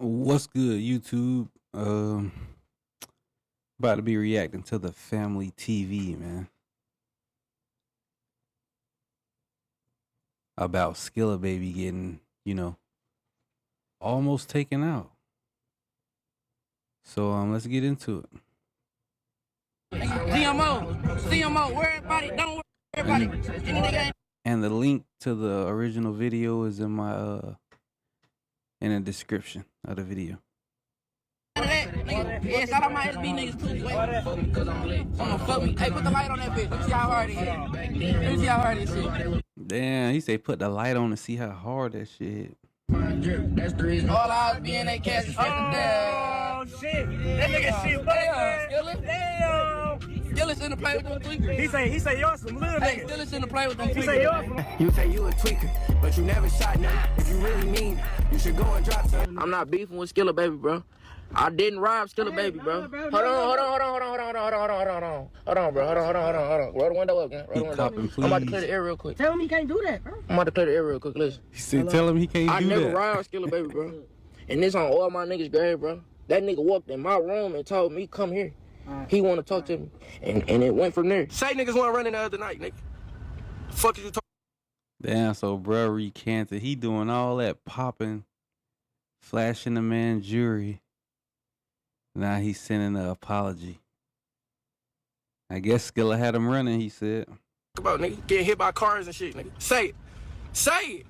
What's good, YouTube? About to be reacting to the family TV, man. About Skilla baby getting, almost taken out. So let's get into it. CMO, worry about it, don't worry about it. And the link to the original video is in my in the description of the video. Yeah, shout out my SB niggas too. Fuck me. Hey, put the light on that bitch. Let me see how hard it is. Let me see how hard this shit. Damn, he say put the light on to see how hard that shit. That's the reason. All eyes be in that cash. Oh shit! That nigga shit, Damn. Skillis in the play with them tweakers. He say y'all some little Hey, niggas. Skillis in the play with them He say y'all tweakers. some. You say you a tweaker, but you never shot nothing. If you really mean, you should go and drop something. I'm not beefing with Skilla baby, bro. I didn't rob Skilla baby, bro. Hold on, bro. Hold on. Roll the window up, man. Roll the window up. Copping, I'm about to please. clear the air real quick. Tell him he can't do that, bro. I'm about to clear the air real quick. Listen. He said, tell him he can't I do never that. robbed Skilla baby, bro. And this on all my niggas' grave, bro. That nigga walked in my room and told me, come here. He want to talk to me. And it went from there. Say niggas weren't running the other night, nigga. Fuck is you talking? Damn, so bro recanted. He doing all that popping, flashing the man jewelry. Now he's sending an apology. I guess Skilla had him running, he said. About nigga getting hit by cars and shit, nigga. Say it. Say it.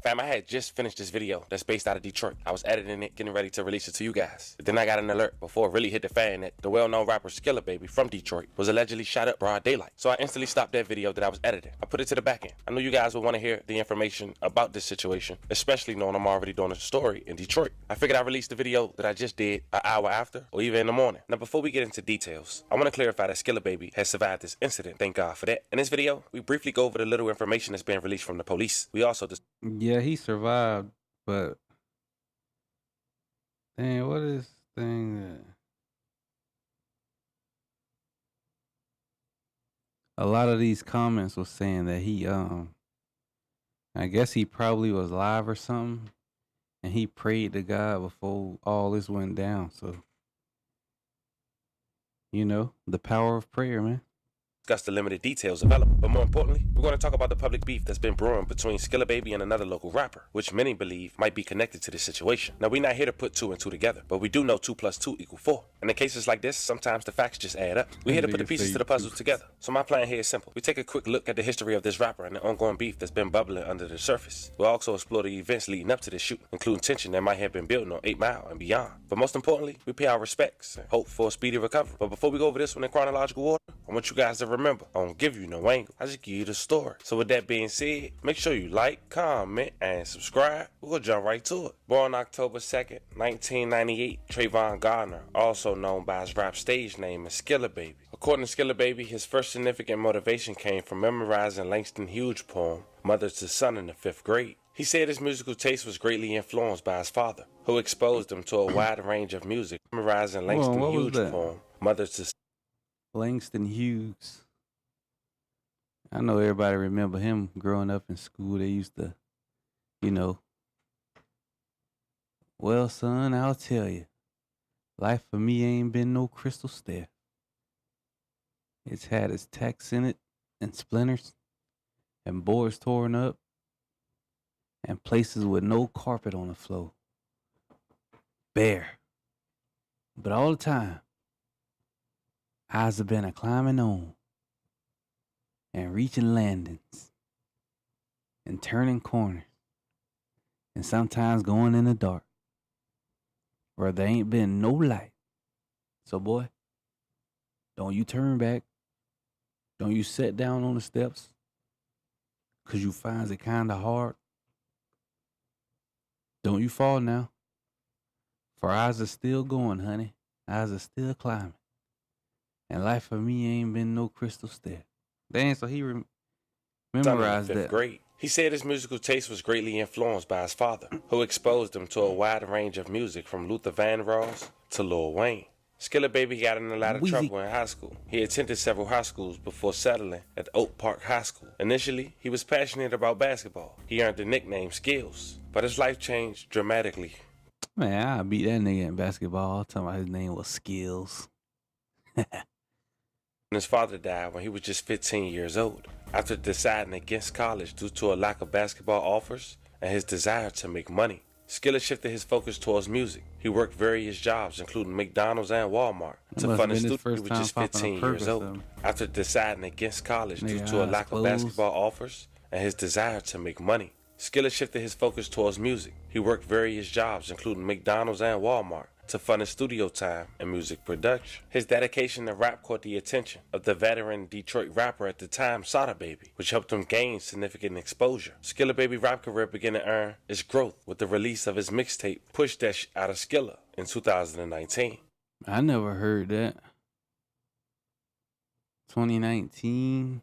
Fam, I had just finished this video that's based out of Detroit. I was editing it, getting ready to release it to you guys. But then I got an alert before it really hit the fan that the well-known rapper Skilla baby from Detroit was allegedly shot up broad daylight. So I instantly stopped that video that I was editing. I put it to the back end. I knew you guys would want to hear the information about this situation, especially knowing I'm already doing a story in Detroit. I figured I'd release the video that I just did an hour after or even in the morning. Now, before we get into details, I want to clarify that Skilla baby has survived this incident. Thank God for that. In this video, we briefly go over the little information that's been released from the police. We also Yeah, he survived, but dang, what is this thing that a lot of these comments was saying that he I guess he probably was live or something and he prayed to God before all this went down. So the power of prayer, man. discuss the limited details available, but more importantly, we're going to talk about the public beef that's been brewing between Skilla baby and another local rapper, which many believe might be connected to this situation. Now, we're not here to put 2 and 2 together, but we do know 2 + 2 = 4. And in cases like this, sometimes the facts just add up. We're here to put the pieces to the puzzle together. So my plan here is simple. We take a quick look at the history of this rapper and the ongoing beef that's been bubbling under the surface. We'll also explore the events leading up to this shoot, including tension that might have been building on 8 Mile and beyond. But most importantly, we pay our respects and hope for a speedy recovery. But before we go over this one in chronological order, I want you guys to remember, I don't give you no angle, I just give you the story. So with that being said, make sure you like, comment, and subscribe. We'll jump right to it. Born October 2nd, 1998, Trayvon Gardner, also known by his rap stage name as Skilla baby. According to Skilla baby, his first significant motivation came from memorizing Langston Hughes' poem, Mother to Son, in the 5th grade. He said his musical taste was greatly influenced by his father, who exposed him to a wide range of music, memorizing Langston Hughes' poem, Mother to Son. Langston Hughes. I know everybody remember him growing up in school. They used to, well, son, I'll tell you, life for me ain't been no crystal stair. It's had its tacks in it and splinters and boards torn up and places with no carpet on the floor. Bare. But all the time, eyes have been a climbing on and reaching landings and turning corners and sometimes going in the dark where there ain't been no light. So boy, don't you turn back. Don't you sit down on the steps because you finds it kind of hard. Don't you fall now. For eyes are still going, honey. Eyes are still climbing. And life for me ain't been no crystal stair. Dang, so he memorized that. Grade. He said his musical taste was greatly influenced by his father, who exposed him to a wide range of music from Luther Vandross to Lil Wayne. Skilla Baby got in a lot of Weezy. trouble in high school. He attended several high schools before settling at Oak Park High School. Initially, he was passionate about basketball. He earned the nickname Skills, but his life changed dramatically. Man, I beat that nigga in basketball. Talking about his name was Skills. When his father died when he was just 15 years old. After deciding against college due to a lack of basketball offers and his desire to make money, Skilla shifted his focus towards music. He worked various jobs, including McDonald's and Walmart, to fund his studio. He was just 15 years old. After deciding against college due to a lack of basketball offers and his desire to make money, Skilla shifted his focus towards music. He worked various jobs, including McDonald's and Walmart, to fund his studio time and music production. His dedication to rap caught the attention of the veteran Detroit rapper at the time, Sada Baby, which helped him gain significant exposure. Skilla Baby rap career began to earn its growth with the release of his mixtape, Push That Shit Out of Skilla, in 2019. I never heard that. 2019.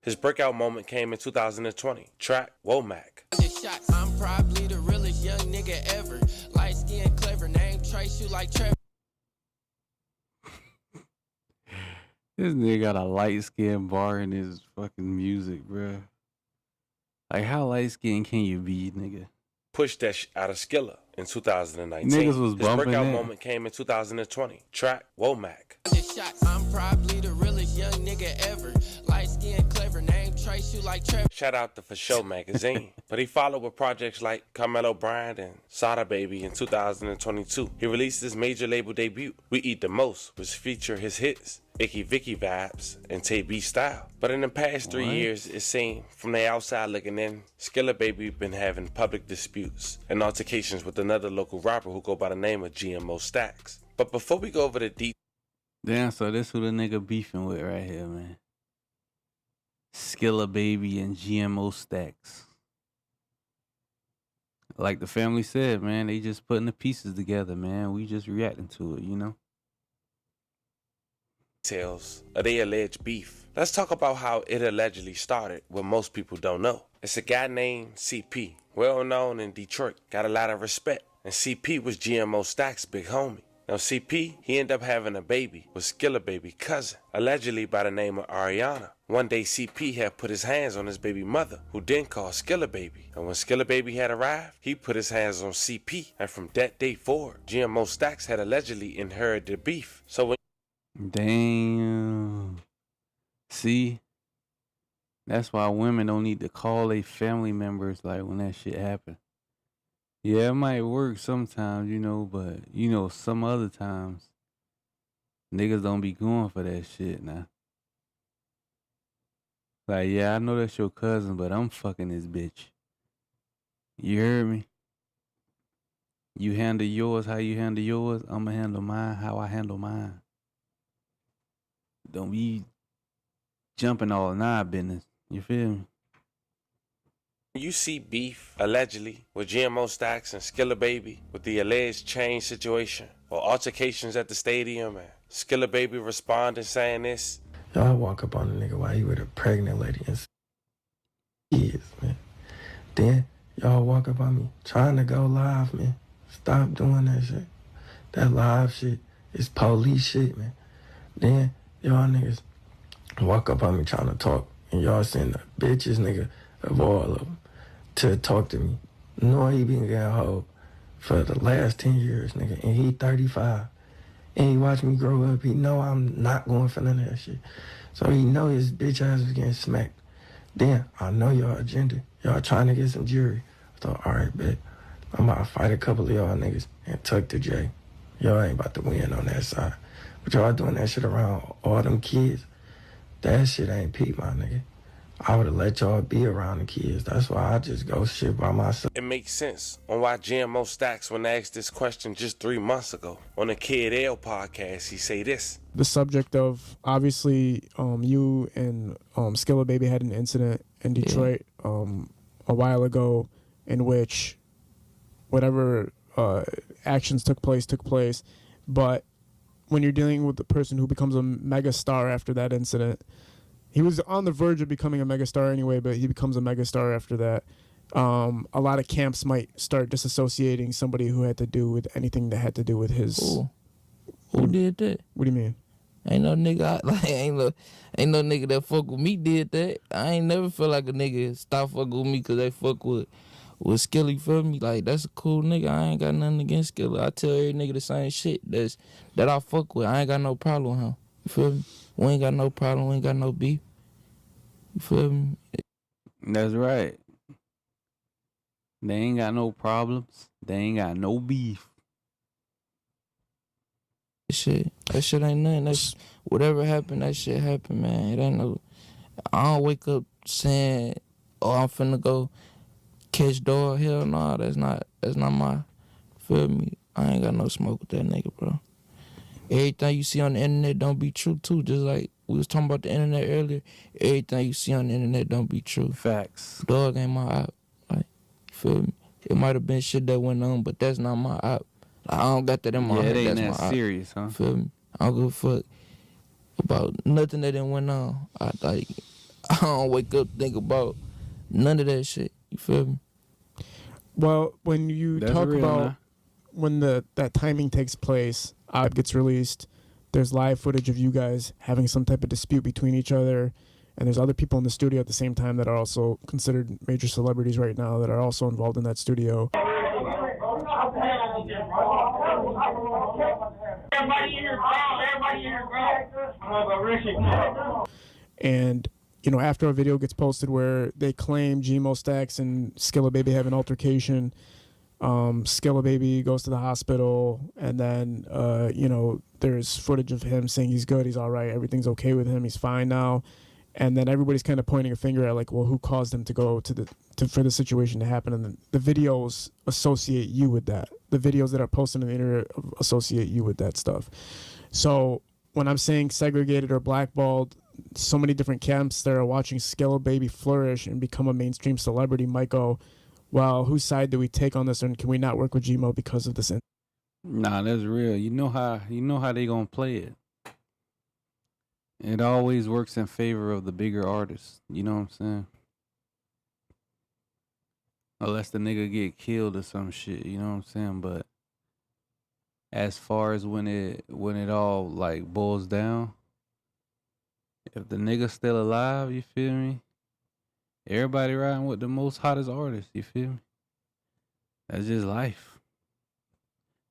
His breakout moment came in 2020, track Womack. I'm probably the realest young nigga ever. Light skin, clever, name trace you like Trevor. This nigga got a light skin bar in his fucking music, bruh. Like, how light skinned can you be, nigga? Push That Shit Out of Skilla in 2019. Niggas was His bumping breakout that. moment came in 2020, track Womack. I'm probably the realest young nigga ever. Light skin, clever, name trace you like Trevor. Shout out to For Show magazine. But he followed with projects like Carmelo Bryant and Sada Baby in 2022. He released his major label debut, We Eat the Most, which featured his hits, Icky Vicky Vibes, and Tay B Style. But in the past 3 years, it seemed, from the outside looking in, Skilla Baby been having public disputes and altercations with another local rapper who go by the name of GMO Stacks. But before we go over the details, Damn, so this who the nigga beefing with right here, man. Skilla Baby and GMO Stacks. Like the family said, man, they just putting the pieces together, man. We just reacting to it, you know? of their alleged beef. Let's talk about how it allegedly started, what most people don't know. It's a guy named CP, well known in Detroit, got a lot of respect, and CP was GMO Stacks' big homie. Now CP, he ended up having a baby with Skilla Baby cousin, allegedly by the name of Ariana. One day CP had put his hands on his baby mother, who then called Skilla Baby. And when Skilla Baby had arrived, he put his hands on CP. And from that day forward, GMO Stacks had allegedly inherited the beef. So when Damn. See? That's why women don't need to call their family members like when that shit happen. Yeah, it might work sometimes, you know, but you know, some other times niggas don't be going for that shit now. Like, yeah, I know that's your cousin, but I'm fucking this bitch. You heard me? You handle yours how you handle yours, I'ma handle mine how I handle mine. Don't be jumping all in our business. You feel me? you see beef, allegedly, with GMO Stacks and Skilla Baby with the alleged chain situation or altercations at the stadium, and Skilla Baby responding saying this, y'all walk up on a nigga while he with a pregnant lady and kids, man. Then y'all walk up on me trying to go live, man. Stop doing that shit. That live shit is police shit, man. Then y'all niggas walk up on me trying to talk, and y'all send the bitches, nigga, of all of them to talk to me. No, he been getting hold for the last 10 years, nigga, and he 35. And he watched me grow up. He know I'm not going for none of that shit. So he know his bitch ass was getting smacked. Then I know y'all agenda. Y'all trying to get some jury. I thought, all right, bet. I'm about to fight a couple of y'all niggas and tuck to Jay. Y'all ain't about to win on that side. But y'all doing that shit around all them kids. That shit ain't peep, my nigga. I would have let y'all be around the kids. That's why I just go shit by myself. it makes sense on why GMO Stacks, when asked this question just 3 months ago on the Kid L podcast, he say this. The subject of, obviously, you and Skilla Baby had an incident in Detroit a while ago in which whatever actions took place. But when you're dealing with the person who becomes a mega star after that incident, he was on the verge of becoming a mega star anyway, but he becomes a mega star after that. a lot of camps might start disassociating somebody who had to do with anything that had to do with his. Who did that? What do you mean? Ain't no nigga ain't no nigga that fuck with me did that. I ain't never feel like a nigga stop fucking with me because they fuck with Skilla, you feel me? Like, that's a cool nigga. I ain't got nothing against Skilla. I tell every nigga the same shit that I fuck with. I ain't got no problem with him. You feel me? We ain't got no problem. We ain't got no beef. You feel me? That's right. They ain't got no problems. They ain't got no beef. That shit ain't nothing. That's whatever happened, that shit happened, man. It ain't no. I don't wake up saying, "Oh, I'm finna go catch dog." Hell no, that's not my. Feel me? I ain't got no smoke with that nigga, bro. Everything you see on the internet don't be true too. Just like we was talking about the internet earlier. Everything you see on the internet don't be true. Facts. Dog ain't my op. Like, feel me? It might have been shit that went on, but that's not my op. I don't got that in my head. Yeah, it ain't that's that my serious, huh? Feel me? I don't give a fuck about nothing that done went on. I don't wake up think about none of that shit. You feel me? Well, when you That's talk real, about nah. when that timing takes place, Odd gets released. There's live footage of you guys having some type of dispute between each other, and there's other people in the studio at the same time that are also considered major celebrities right now that are also involved in that studio. And after a video gets posted where they claim Gmo Stacks and Skilla Baby have an altercation, Skilla Baby goes to the hospital, and then there's footage of him saying he's good, he's all right, everything's okay with him, he's fine now. And then everybody's kind of pointing a finger at, like, well, who caused him to go for the situation to happen? And the videos associate you with that. The videos that are posted on the internet associate you with that stuff. So when I'm saying segregated or blackballed, so many different camps that are watching Skilla Baby flourish and become a mainstream celebrity might go, well, whose side do we take on this, and can we not work with Gmo because of this? Nah, that's real. You know how they gonna play it. It always works in favor of the bigger artists. You know what I'm saying? Unless the nigga get killed or some shit. You know what I'm saying? But as far as when it all like boils down, if the nigga's still alive, you feel me? Everybody riding with the most hottest artist. You feel me? That's just life.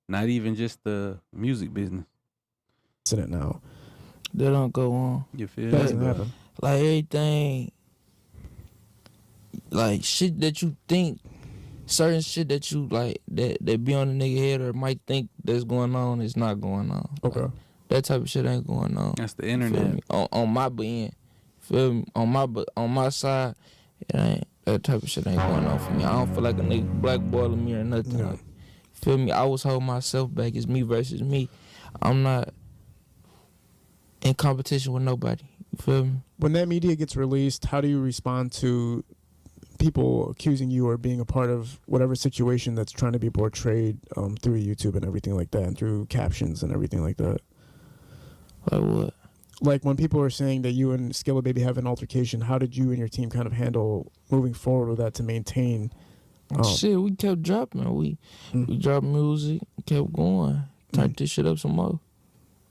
Not even just the music business. Incident now. They don't go on. You feel Doesn't me? happen. Like, everything, like, shit that you think, certain shit that you, like, that be on the nigga head or might think that's going on is not going on. Okay. Like, that type of shit ain't going on. That's the Feel internet. me? On my end. Feel me? On my side, it ain't, that type of shit ain't going on for me. I don't feel like a nigga blackballing me or nothing. Yeah. Like, feel me? I was holding myself back. It's me versus me. I'm not in competition with nobody. You feel me? When that media gets released, how do you respond to people accusing you or being a part of whatever situation that's trying to be portrayed through YouTube and everything like that, and through captions and everything like that? Like what? Like when people are saying that you and Skilla Baby have an altercation, how did you and your team kind of handle moving forward with that to maintain? Shit, we kept dropping. We dropped music, kept going, turned this shit up some more.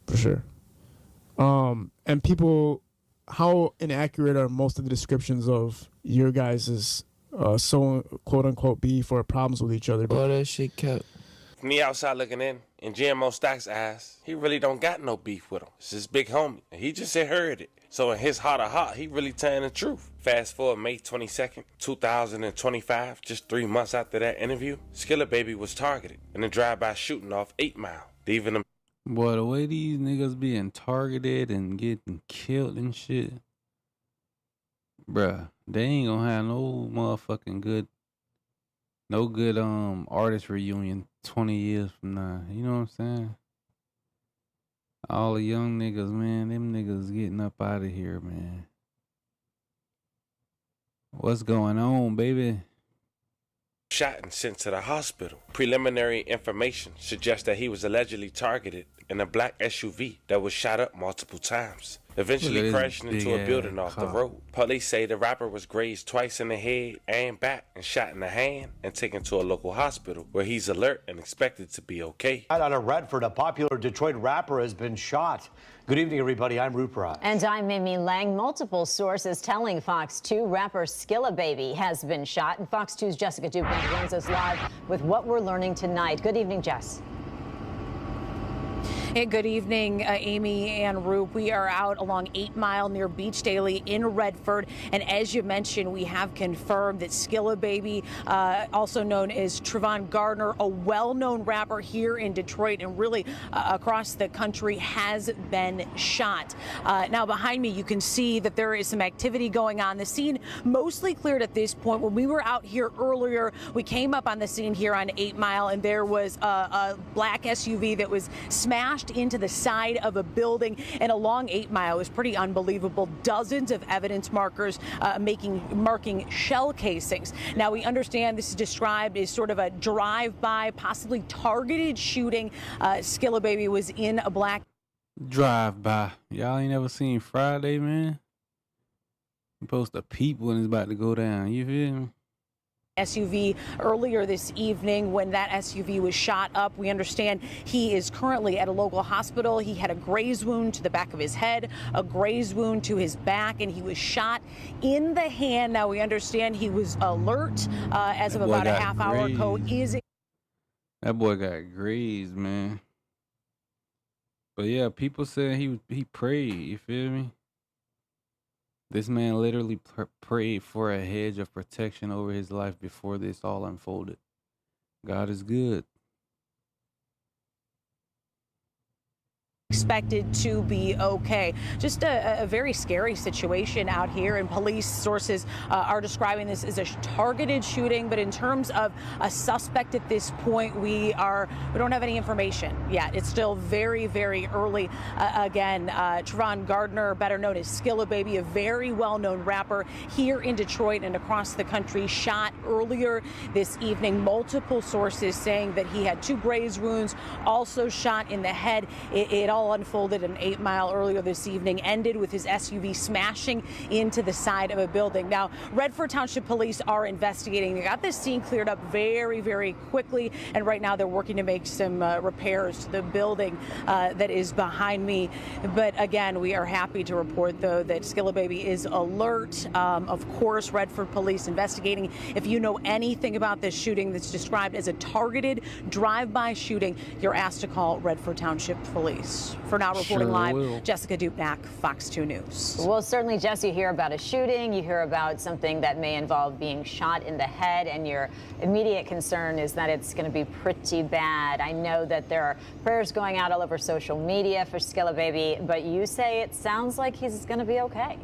For sure. And people, how inaccurate are most of the descriptions of your guys' so quote unquote beef or problems with each other? All that shit kept. From the outside looking in GMO Stack's eyes, he really don't got no beef with him. It's his big homie, and he just had heard it. So in his heart of heart, he really telling the truth. Fast forward May 22nd, 2025, just 3 months after that interview, Skilla Baby was targeted in a drive-by shooting off 8 Mile, leaving him. Boy, the way these niggas being targeted and getting killed and shit, bruh, they ain't gonna have no motherfucking good artist reunion 20 years from now. You know what I'm saying? All the young niggas, man, them niggas getting up out of here, man. What's going on, baby? Shot and sent to the hospital. Preliminary information suggests that he was allegedly targeted in a black SUV that was shot up multiple times. eventually Look at this crashing into a big-ass building off the car. road. Police say the rapper was grazed twice in the head and back and shot in the hand and taken to a local hospital where he's alert and expected to be okay. Out of Redford, a popular Detroit rapper has been shot. Good evening, everybody. I'm Rupert. And I'm Mimi Lang. Multiple sources telling Fox 2 rapper Skilla Baby has been shot. And Fox 2's Jessica Dupont joins us live with what we're learning tonight. Good evening, Jess. Hey, good evening, Amy and Roop. We are out along 8 Mile near Beach Daily in Redford. And as you mentioned, we have confirmed that Skilla Baby, also known as Trevon Gardner, a well-known rapper here in Detroit and really across the country, has been shot. Now, behind me, you can see that there is some activity going on. The scene mostly cleared at this point. When we were out here earlier, we came up on the scene here on 8 Mile, and there was a black SUV that was smashed into the side of a building, and along 8 Mile. It was pretty unbelievable. Dozens of evidence markers marking shell casings. Now, we understand this is described as sort of a drive-by, possibly targeted shooting. Skilla Baby was in a black Drive-by. Y'all ain't never seen Friday, man? You supposed to peep when it's about to go down. You feel me? SUV earlier this evening. When that SUV was shot up, we understand he is currently at a local hospital. He had a graze wound to the back of his head, a graze wound to his back, and he was shot in the hand. Now, we understand he was alert as of about a half hour ago. That boy got grazed, man. But yeah, people saying he prayed, you feel me? This man literally prayed for a hedge of protection over his life before this all unfolded. God is good. Expected to be okay. Just a very scary situation out here, and police sources are describing this as a targeted shooting. But in terms of a suspect at this point, we don't have any information yet. It's still very, very early. Again, Trevon Gardner, better known as Skilla Baby, a very well-known rapper here in Detroit and across the country, shot earlier this evening. Multiple sources saying that he had 2 graze wounds, also shot in the head. It all unfolded in 8 Mile earlier this evening, ended with his SUV smashing into the side of a building. Now, Redford Township Police are investigating. They got this scene cleared up very, very quickly, and right now they're working to make some repairs to the building that is behind me. But again, we are happy to report, though, that Skilla Baby is alert. Of course, Redford Police investigating. If you know anything about this shooting that's described as a targeted drive-by shooting, you're asked to call Redford Township Police. For now, reporting live, Jessica Dupont, Fox 2 News. Well, certainly, Jess, you hear about a shooting, you hear about something that may involve being shot in the head, and your immediate concern is that it's going to be pretty bad. I know that there are prayers going out all over social media for Skilla Baby, but you say it sounds like he's going to be okay.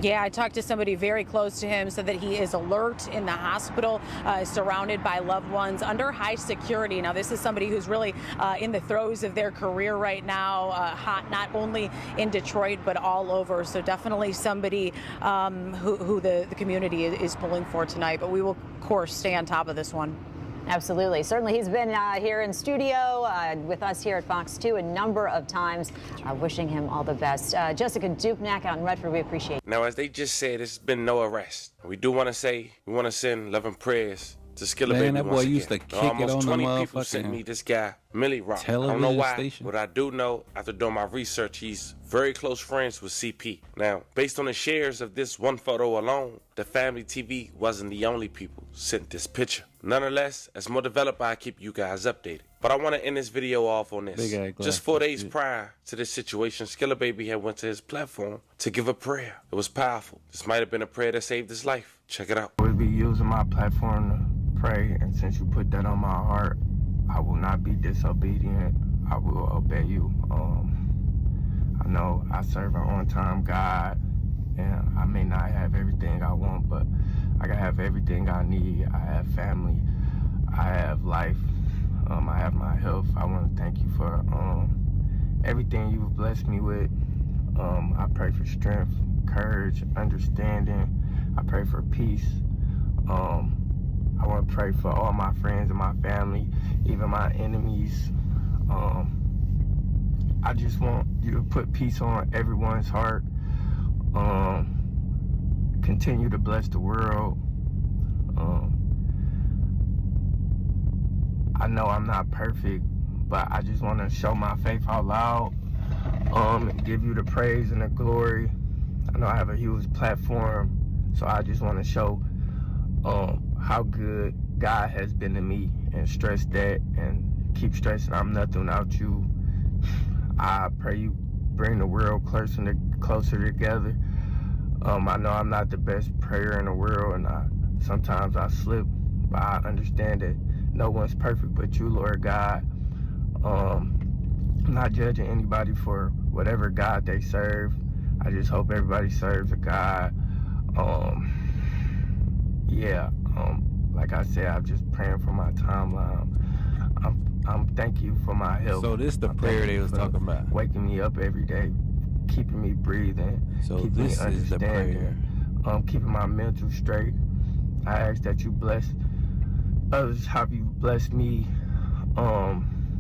Yeah, I talked to somebody very close to him, said that he is alert in the hospital, surrounded by loved ones, under high security. Now, this is somebody who's really in the throes of their career right now, hot not only in Detroit, but all over. So definitely somebody who the community is pulling for tonight. But we will, of course, stay on top of this one. Absolutely. Certainly, he's been here in studio with us here at Fox 2 a number of times. Wishing him all the best. Jessica Dupont out in Redford, we appreciate it. Now, as they just said, there's been no arrest. We do want to say, we want to send love and prayers to Skilla Baby. That boy once used again. to kick it on the 20 people sent me this guy, Millie Rock. I don't know why, station. but I do know after doing my research, he's very close friends with CP. Now, based on the shares of this one photo alone, the family TV wasn't the only people sent this picture. Nonetheless, as more developed, I keep you guys updated. But I want to end this video off on this. Just 4 days prior to this situation, Skilla Baby had went to his platform to give a prayer. It was powerful. This might have been a prayer that saved his life. Check it out. I will be using my platform to pray, and since you put that on my heart, I will not be disobedient. I will obey you. I know I serve an on-time God, and I may not have everything I want, but I can have everything I need. I have family. I have life. I have my health. I want to thank you for everything you've blessed me with. I pray for strength, courage, understanding. I pray for peace. I want to pray for all my friends and my family, even my enemies. I just want you to put peace on everyone's heart. Continue to bless the world. I know I'm not perfect, but I just want to show my faith out loud, and give you the praise and the glory. I know I have a huge platform, so I just want to show how good God has been to me, and stress that and keep stressing I'm nothing without you. I pray you bring the world closer together. I know I'm not the best prayer in the world, and sometimes I slip, but I understand that no one's perfect but you, Lord God. I'm not judging anybody for whatever God they serve. I just hope everybody serves a God. Like I said, I'm just praying for my timeline. I'm thank you for my health. So this the prayer they was talking about. Waking me up every day, keeping me breathing, So keeping this me is the prayer. understanding, keeping my mental straight. I ask that you bless others how you blessed me,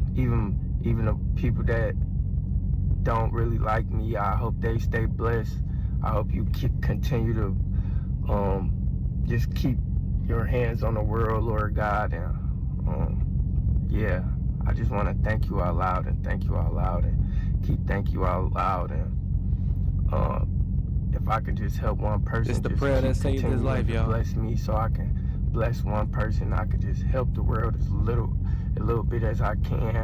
even the people that don't really like me. I hope they stay blessed. I hope you continue to just keep your hands on the world, Lord God. And I just want to thank you out loud and thank you out loud and keep thank you out loud. And if I could just help one person, It's the just prayer keep that saved his continuing life, to y'all. bless me so I can bless one person. I could just help the world as little bit as I can.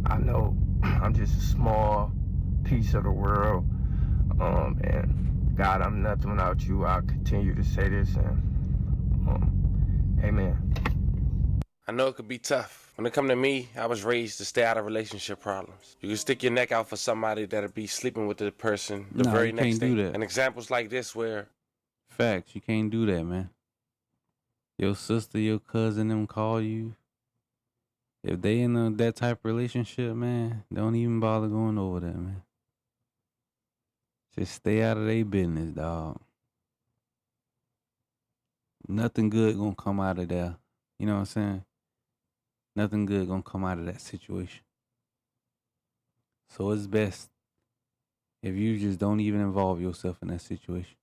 I know I'm just a small piece of the world, and God, I'm nothing without you. I'll continue to say this, and amen. I know it could be tough. When it come to me, I was raised to stay out of relationship problems. You can stick your neck out for somebody that'll be sleeping with the person the No, very you next can't day. do that. And examples like this where Facts, you can't do that, man. Your sister, your cousin, them call you. If they in that type of relationship, man, don't even bother going over there, man. Just stay out of their business, dog. Nothing good gonna come out of there. You know what I'm saying? Nothing good gonna come out of that situation. So it's best if you just don't even involve yourself in that situation.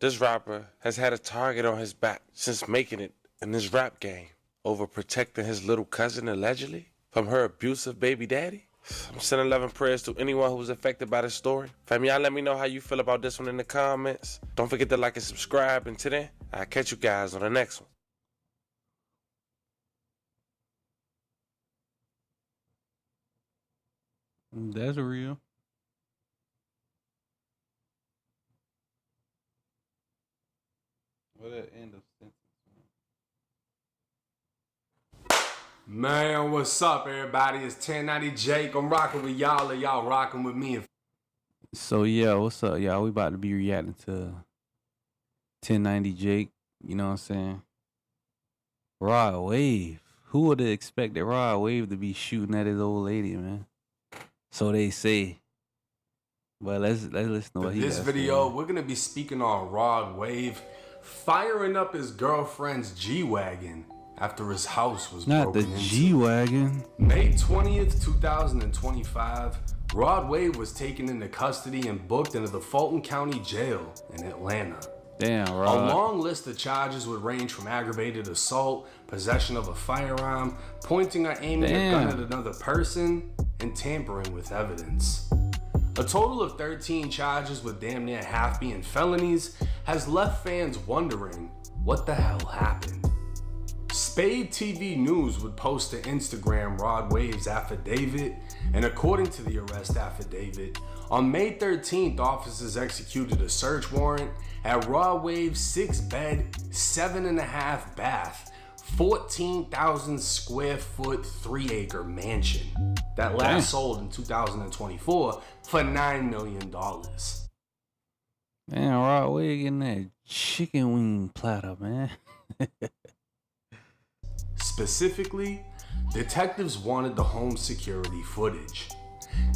this rapper has had a target on his back since making it in this rap game over protecting his little cousin allegedly from her abusive baby daddy. I'm sending love and prayers to anyone who was affected by this story. Fam, y'all let me know how you feel about this one in the comments. Don't forget to like and subscribe. And till then, I'll catch you guys on the next one. That's real. What that end of sentence? Man, what's up, everybody? It's 1090 Jake. I'm rocking with y'all, and y'all rocking with me. So yeah, what's up, y'all? We about to be reacting to 1090 Jake. You know what I'm saying? Rod Wave. Who would have expected Rod Wave to be shooting at his old lady, man? So they say. But let's listen to what he This got video, say. we're gonna be speaking on Rod Wave firing up his girlfriend's G-Wagon after his house was Not broken the into. G-Wagon. May 20th, 2025, Rod Wave was taken into custody and booked into the Fulton County Jail in Atlanta. Damn, A Rod. long list of charges would range from aggravated assault, possession of a firearm, pointing or aiming a gun at another person, and tampering with evidence. A total of 13 charges, with damn near half being felonies, has left fans wondering what the hell happened. Spade TV News would post to Instagram Rod Wave's affidavit, and according to the arrest affidavit, on May 13th, officers executed a search warrant at Rod Wave's 6-bed, 7.5 bath, 14,000 square foot, 3-acre mansion that last sold in 2024 for $9 million. Damn, Rod Wave getting that chicken wing platter, man. Specifically, detectives wanted the home security footage.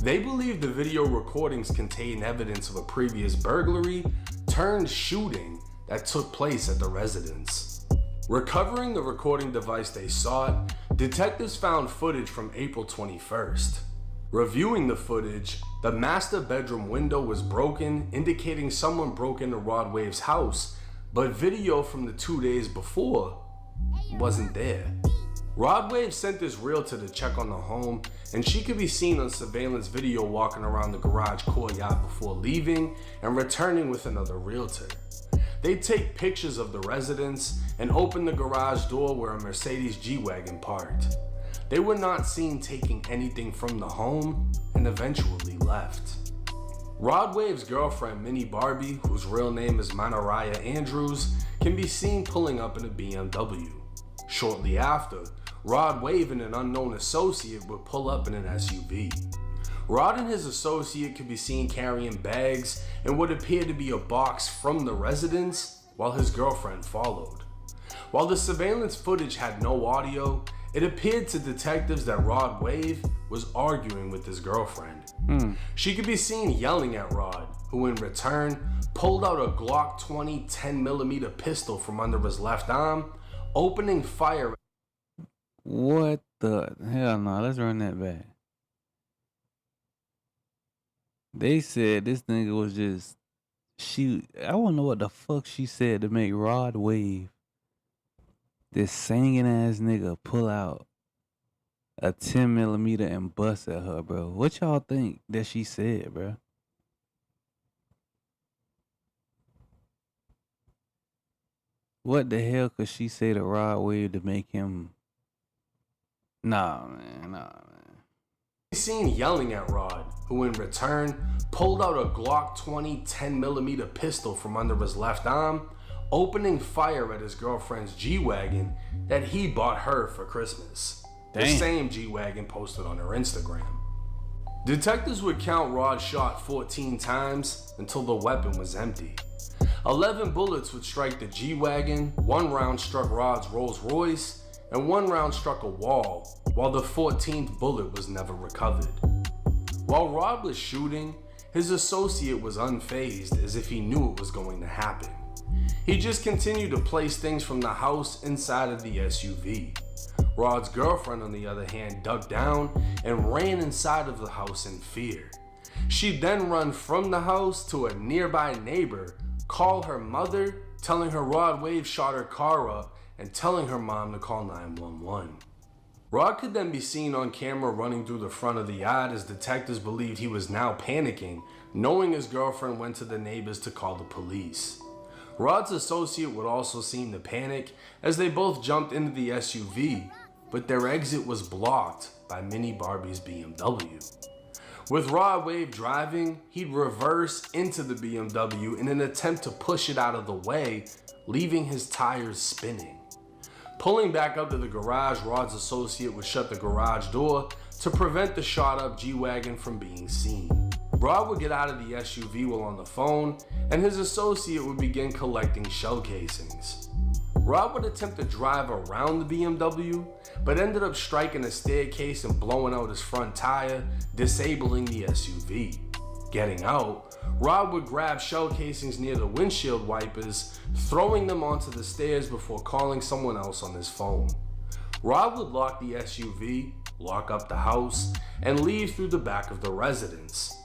They believe the video recordings contain evidence of a previous burglary turned shooting that took place at the residence. Recovering the recording device they sought, Detectives found footage from April 21st. Reviewing the footage, the master bedroom window was broken, indicating someone broke into Rod Wave's house, but video from the 2 days before wasn't there. Rod Wave sent his realtor to check on the home, and she could be seen on surveillance video walking around the garage courtyard before leaving and returning with another realtor. They take pictures of the residence and open the garage door where a Mercedes G-Wagon parked. They were not seen taking anything from the home and eventually left. Rod Wave's girlfriend, Minnie Barbie, whose real name is Manariah Andrews, can be seen pulling up in a BMW. Shortly after, Rod Wave and an unknown associate would pull up in an SUV. Rod and his associate could be seen carrying bags and what appeared to be a box from the residence while his girlfriend followed. While the surveillance footage had no audio, it appeared to detectives that Rod Wave was arguing with his girlfriend. She could be seen yelling at Rod, who in return pulled out a Glock 20 10mm pistol from under his left arm, opening fire. What the hell? No, let's run that back. They said this nigga was just I wanna know what the fuck she said to make Rod Wave, this singing ass nigga, pull out a 10mm and bust at her, bro. What y'all think that she said, bro? What the hell could she say to Rod Wave to make him? Nah, man. Seen yelling at Rod, who in return pulled out a Glock 20 10mm pistol from under his left arm, opening fire at his girlfriend's G-Wagon that he bought her for Christmas. The same G-Wagon posted on her Instagram. Detectives would count Rod's shot 14 times until the weapon was empty. 11 bullets would strike the G-Wagon, 1 round struck Rod's Rolls Royce, and 1 round struck a wall, while the 14th bullet was never recovered. While Rod was shooting, his associate was unfazed, as if he knew it was going to happen. He just continued to place things from the house inside of the SUV. Rod's girlfriend, on the other hand, ducked down and ran inside of the house in fear. She'd then run from the house to a nearby neighbor, call her mother, telling her Rod Wave shot her car up, and telling her mom to call 911. Rod could then be seen on camera running through the front of the yard, as detectives believed he was now panicking, knowing his girlfriend went to the neighbors to call the police. Rod's associate would also seem to panic as they both jumped into the SUV, but their exit was blocked by Minnie Barbie's BMW. With Rod Wave driving, he'd reverse into the BMW in an attempt to push it out of the way, leaving his tires spinning. Pulling back up to the garage, Rod's associate would shut the garage door to prevent the shot up G-Wagon from being seen. Rod would get out of the SUV while on the phone, and his associate would begin collecting shell casings. Rod would attempt to drive around the BMW, but ended up striking a staircase and blowing out his front tire, disabling the SUV. Getting out, Rod would grab shell casings near the windshield wipers, throwing them onto the stairs before calling someone else on his phone. Rod would lock the SUV, lock up the house, and leave through the back of the residence.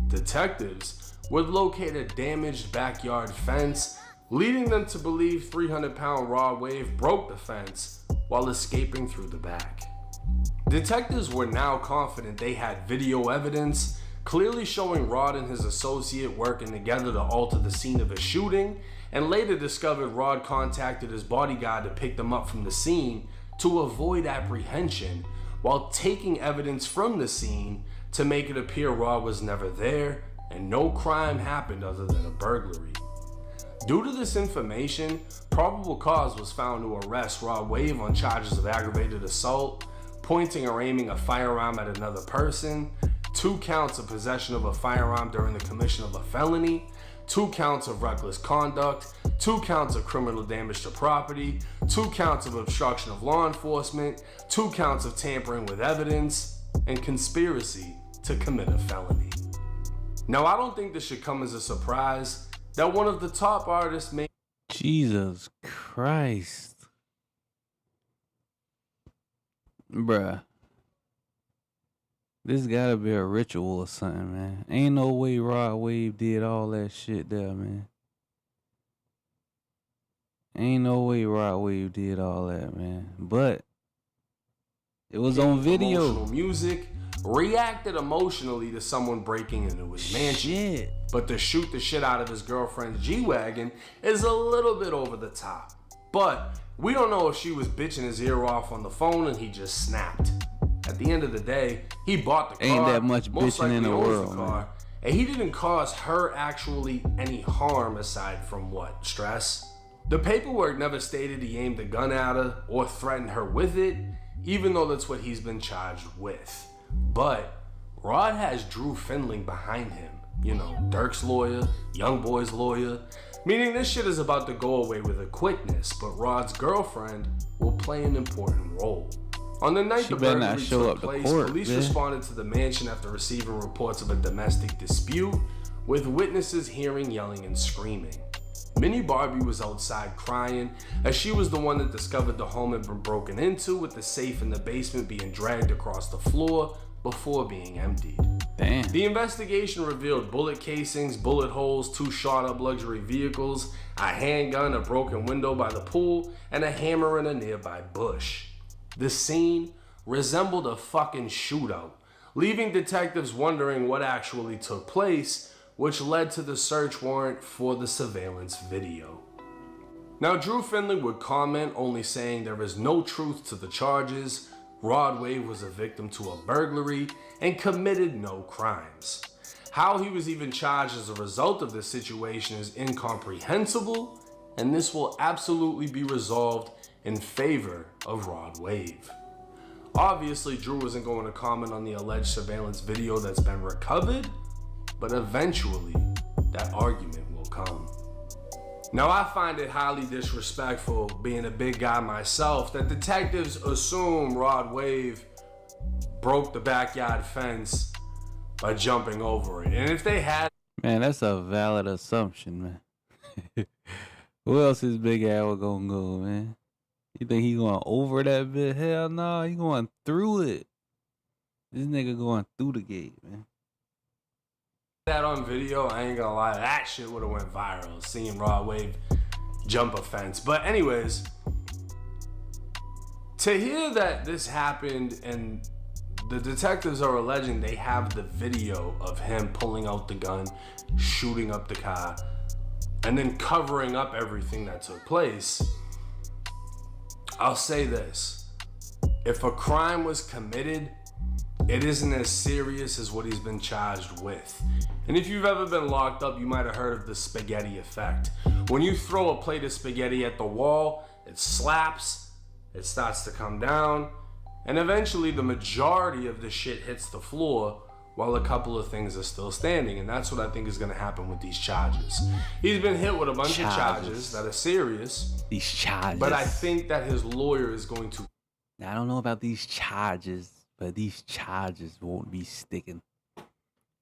Detectives would locate a damaged backyard fence, leading them to believe 300-pound Rod Wave broke the fence while escaping through the back. Detectives were now confident they had video evidence clearly showing Rod and his associate working together to alter the scene of a shooting, and later discovered Rod contacted his bodyguard to pick them up from the scene to avoid apprehension, while taking evidence from the scene to make it appear Rod was never there and no crime happened other than a burglary. Due to this information, probable cause was found to arrest Rod Wave on charges of aggravated assault, pointing or aiming a firearm at another person, 2 counts of possession of a firearm during the commission of a felony, 2 counts of reckless conduct, 2 counts of criminal damage to property, 2 counts of obstruction of law enforcement, 2 counts of tampering with evidence, and conspiracy to commit a felony. Now, I don't think this should come as a surprise that one of the top artists made... Jesus Christ. Bruh. This gotta be a ritual or something, man. Ain't no way Rod Wave did all that shit there, man. Ain't no way Rod Wave did all that, man. But it was on video. Emotional music, reacted emotionally to someone breaking into his mansion. Shit. But to shoot the shit out of his girlfriend's G-Wagon is a little bit over the top. But we don't know if she was bitching his ear off on the phone and he just snapped. At the end of the day, he bought the car. Ain't that much bitching in the world, man. And he didn't cause her actually any harm aside from what? Stress? The paperwork never stated he aimed a gun at her or threatened her with it, even though that's what he's been charged with. But Rod has Drew Findling behind him. You know, Dirk's lawyer, Young Boy's lawyer. Meaning this shit is about to go away with a quickness, but Rod's girlfriend will play an important role. On the night the burglary took place, police responded to the mansion after receiving reports of a domestic dispute, with witnesses hearing yelling and screaming. Minnie Barbie was outside crying, as she was the one that discovered the home had been broken into, with the safe in the basement being dragged across the floor before being emptied. Damn. The investigation revealed bullet casings, bullet holes, 2 shot-up luxury vehicles, a handgun, a broken window by the pool, and a hammer in a nearby bush. The scene resembled a fucking shootout, leaving detectives wondering what actually took place, which led to the search warrant for the surveillance video. Now, Drew Findling would comment, only saying there is no truth to the charges. Rod Wave was a victim to a burglary and committed no crimes. How he was even charged as a result of this situation is incomprehensible, and this will absolutely be resolved in favor of Rod Wave. Obviously, Drew isn't going to comment on the alleged surveillance video that's been recovered, but eventually that argument will come. Now, I find it highly disrespectful, being a big guy myself, that detectives assume Rod Wave broke the backyard fence by jumping over it. And if they had... Man, that's a valid assumption, man. Who else is big ass gonna go, man? You think he going over that bit? Hell no, he going through it. This nigga going through the gate, man. That on video, I ain't gonna lie, that shit would have went viral, seeing Rod Wave jump a fence. But anyways, to hear that this happened and the detectives are alleging they have the video of him pulling out the gun, shooting up the car, and then covering up everything that took place, I'll say this: if a crime was committed, it isn't as serious as what he's been charged with. And if you've ever been locked up, you might have heard of the spaghetti effect. When you throw a plate of spaghetti at the wall, it slaps, it starts to come down, and eventually the majority of the shit hits the floor while a couple of things are still standing. And that's what I think is going to happen with these charges. He's been hit with a bunch of charges that are serious. These charges. But I think that his lawyer is going to... I don't know about these charges, but these charges won't be sticking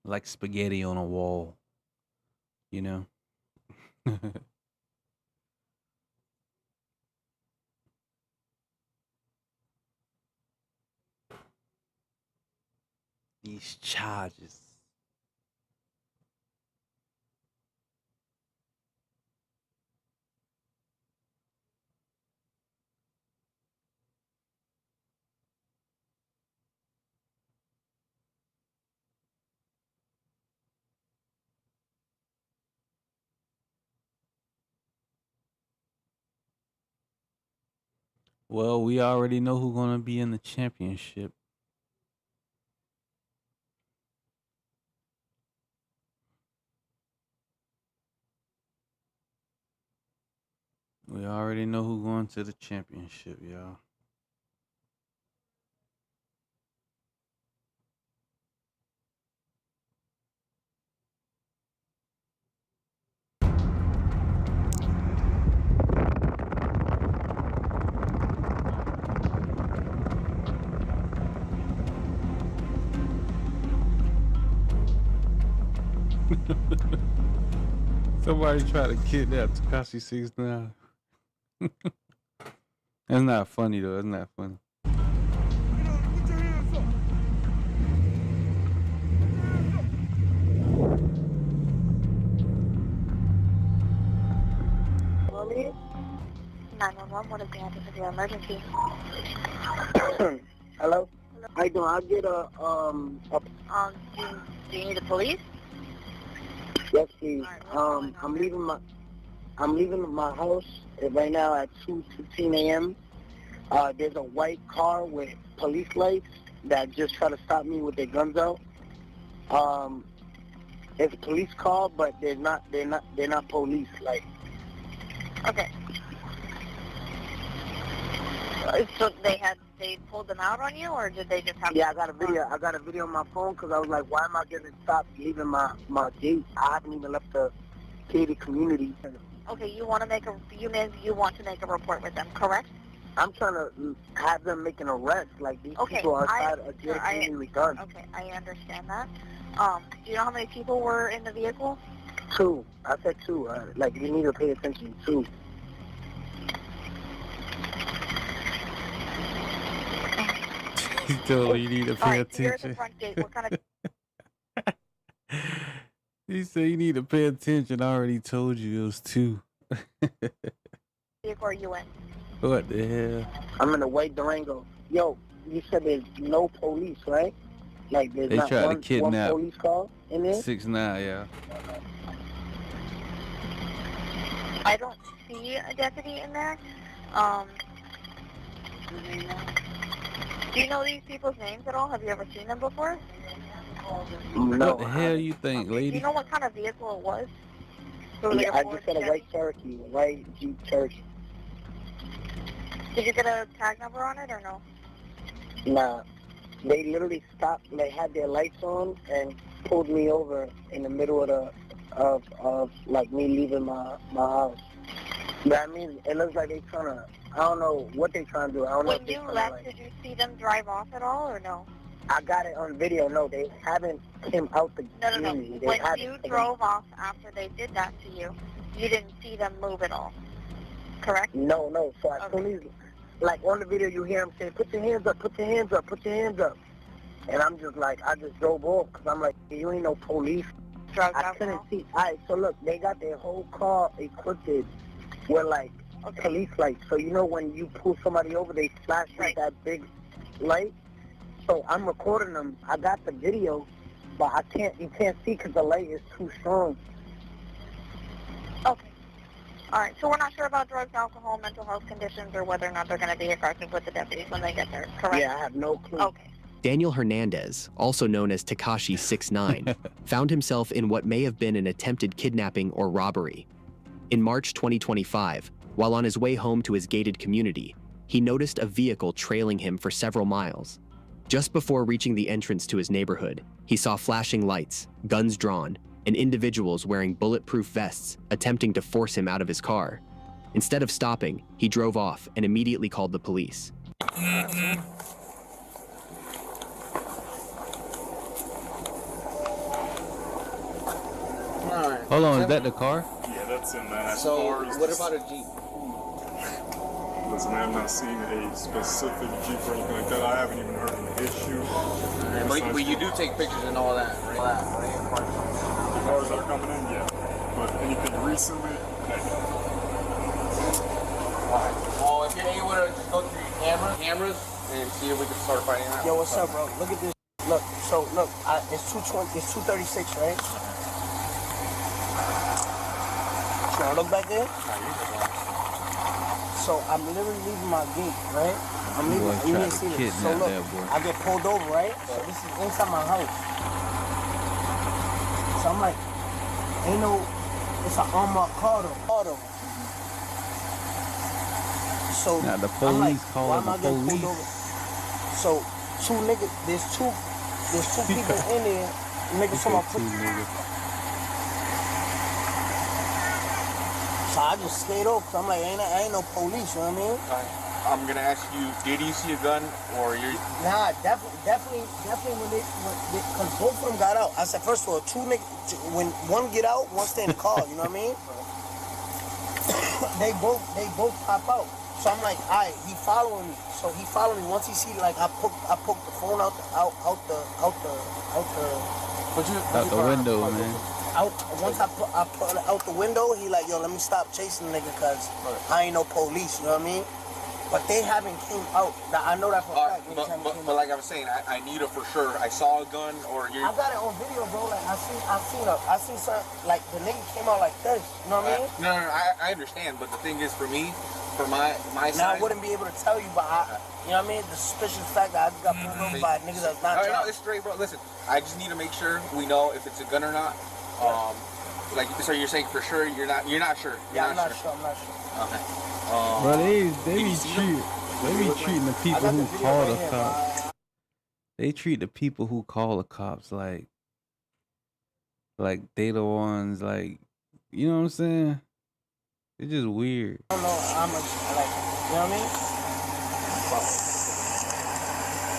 like spaghetti on a wall, you know? These charges. Well, we already know who's going to be in the championship. We already know who's going to the championship, y'all. Somebody try to kidnap Tekashi 6ix9ine. That's not funny though. That's not funny. 911. What is the address of your emergency? Hello? How you doing? I get Do you need the police? yes, please. I'm leaving my house right now at 2:15 a.m. There's a white car with police lights that just try to stop me with their guns out. It's a police car, but they're not police. Like, okay. So they pulled them out on you, or did they just have? Yeah, I got a video on my phone because I was like, why am I getting stopped leaving my gate? I haven't even left the gated community. Okay, you want to make a report with them, correct? I'm trying to have them make an arrest. Like, these people outside a gated community with guns. Okay, I understand that. Do you know how many people were in the vehicle? 2. I said 2. Like, you need to pay attention. 2. He told you need to pay attention. You're at the front gate. What kind of? He said you need to pay attention. I already told you it was 2. Vehicle are you in? What the hell? I'm in a white Durango. Yo, you said there's no police, right? Like, there's They not tried to one kidnap police car in there? 6'9", yeah. I don't see a deputy in there. Do you know these people's names at all? Have you ever seen them before? No. What the hell you think, Do lady? you know what kind of vehicle it was? Yeah, I just said a white Cherokee, a white Jeep Cherokee. Did you get a tag number on it or no? Nah. They literally stopped, they had their lights on and pulled me over in the middle of like me leaving my house. But I mean, it looks like they trying to, I don't know what they trying to do. I don't know if When they you trying left, to, like, did you see them drive off at all or no? I got it on video. No, they haven't came out the No. community. They When haven't. you drove off after they did that to you, you didn't see them move at all, correct? No. So as soon as, like, on the video, you hear them say, put your hands up, put your hands up, put your hands up. And I'm just like, I just drove off because I'm like, you ain't no police. I couldn't see. All right, so look, they got their whole car equipped with, like, police lights. So, you know, when you pull somebody over, they flash with that big light. So I'm recording them. I got the video, but you can't see because the light is too strong. Okay. All right, so we're not sure about drugs, alcohol, mental health conditions, or whether or not they're going to be aggressive with the deputies when they get there, correct? Yeah, I have no clue. Okay. Daniel Hernandez, also known as Tekashi 6'9", found himself in what may have been an attempted kidnapping or robbery. In March 2025, while on his way home to his gated community, he noticed a vehicle trailing him for several miles. Just before reaching the entrance to his neighborhood, he saw flashing lights, guns drawn, and individuals wearing bulletproof vests attempting to force him out of his car. Instead of stopping, he drove off and immediately called the police. Hold on, is that the car? Yeah, that's him, man. As So, far as what about a Jeep? Listen, man, I've not seen a specific Jeep or anything like that. I haven't even heard of an issue. But you do take pictures and all that, right? The cars that are coming in, yeah. But anything recently, Alright. Well, if you're able to just go through your cameras and see if we can start finding out. Yo, what's up, bro? Look at this. Look, so look, it's 220. It's 236, right? Now look back there. So I'm literally leaving my gate, right? I'm leaving. You didn't see this. So look, I get pulled over, right? So this is inside my house. So I'm like, ain't no. It's an unmarked car though. So Now the I'm like, police why calling am I the getting pulled police. over? So two niggas, there's two people in there. Niggas from my So I just stayed off because I'm like, ain't no police, you know what I mean? I'm gonna ask you, did you see a gun or you're... Nah, definitely when because both of them got out. I said, first of all, two niggas, when one get out, one stay in the car, you know what I mean? they both pop out. So I'm like, all right, he following me. So he followed me. Once he see, like, I poked the phone out the Out the window, man. once I put it out the window, he like, yo, let me stop chasing the nigga because I ain't no police, you know what I mean? But they haven't came out. I know that for a fact. But like I was saying, I need it for sure. I saw a gun or you. I got it on video, bro. Like I seen something like the nigga came out like this. You know what I mean? No, I understand. But the thing is, for me, for my now side, I wouldn't be able to tell you, but you know what I mean? The suspicious fact that I just got pulled over by niggas that's not. No, it's straight, bro. Listen, I just need to make sure we know if it's a gun or not. Like, so you're saying for sure you're not sure. I'm not sure. Okay. Bro, they be treating the people who call the cops. They treat the people who call the cops like they the ones, like, you know what I'm saying? It's just weird. I don't know how much, like, you know what I mean?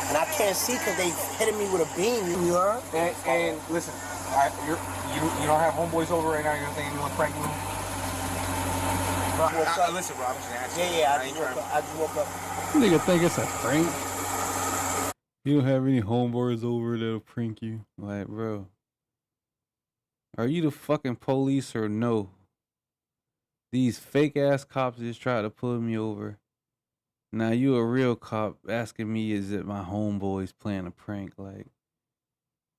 And I can't see because they hitting me with a beam. You heard? And listen, you don't have homeboys over right now. You're saying you want to prank me? Listen, bro, I'm just asking. Yeah, I just woke up. Nigga think it's a prank? You don't have any homeboys over that'll prank you? Like, bro, are you the fucking police or no? These fake ass cops just tried to pull me over. Now you a real cop asking me, is it my homeboys playing a prank? Like,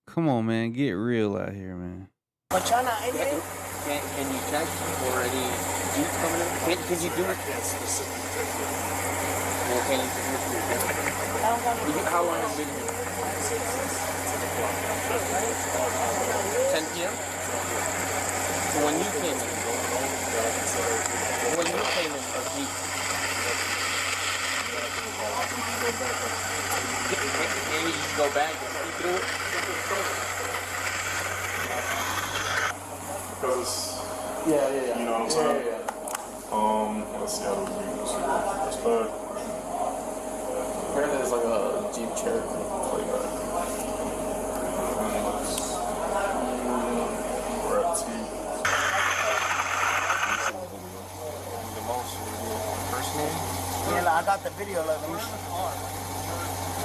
come on, man, get real out here, man. But y'all not in here? Can you check for any jeeps coming in? Can you do it? How long has it been here? 10 p.m.? So when you came in, a jeep. Maybe you just go back and see through it? Because it's, yeah. You know what I'm saying? Yeah. Let's see how we do this. Apparently there's like a Jeep Cherokee. We're at T. The most first name? Yeah, like, I got the video. Like, let me see.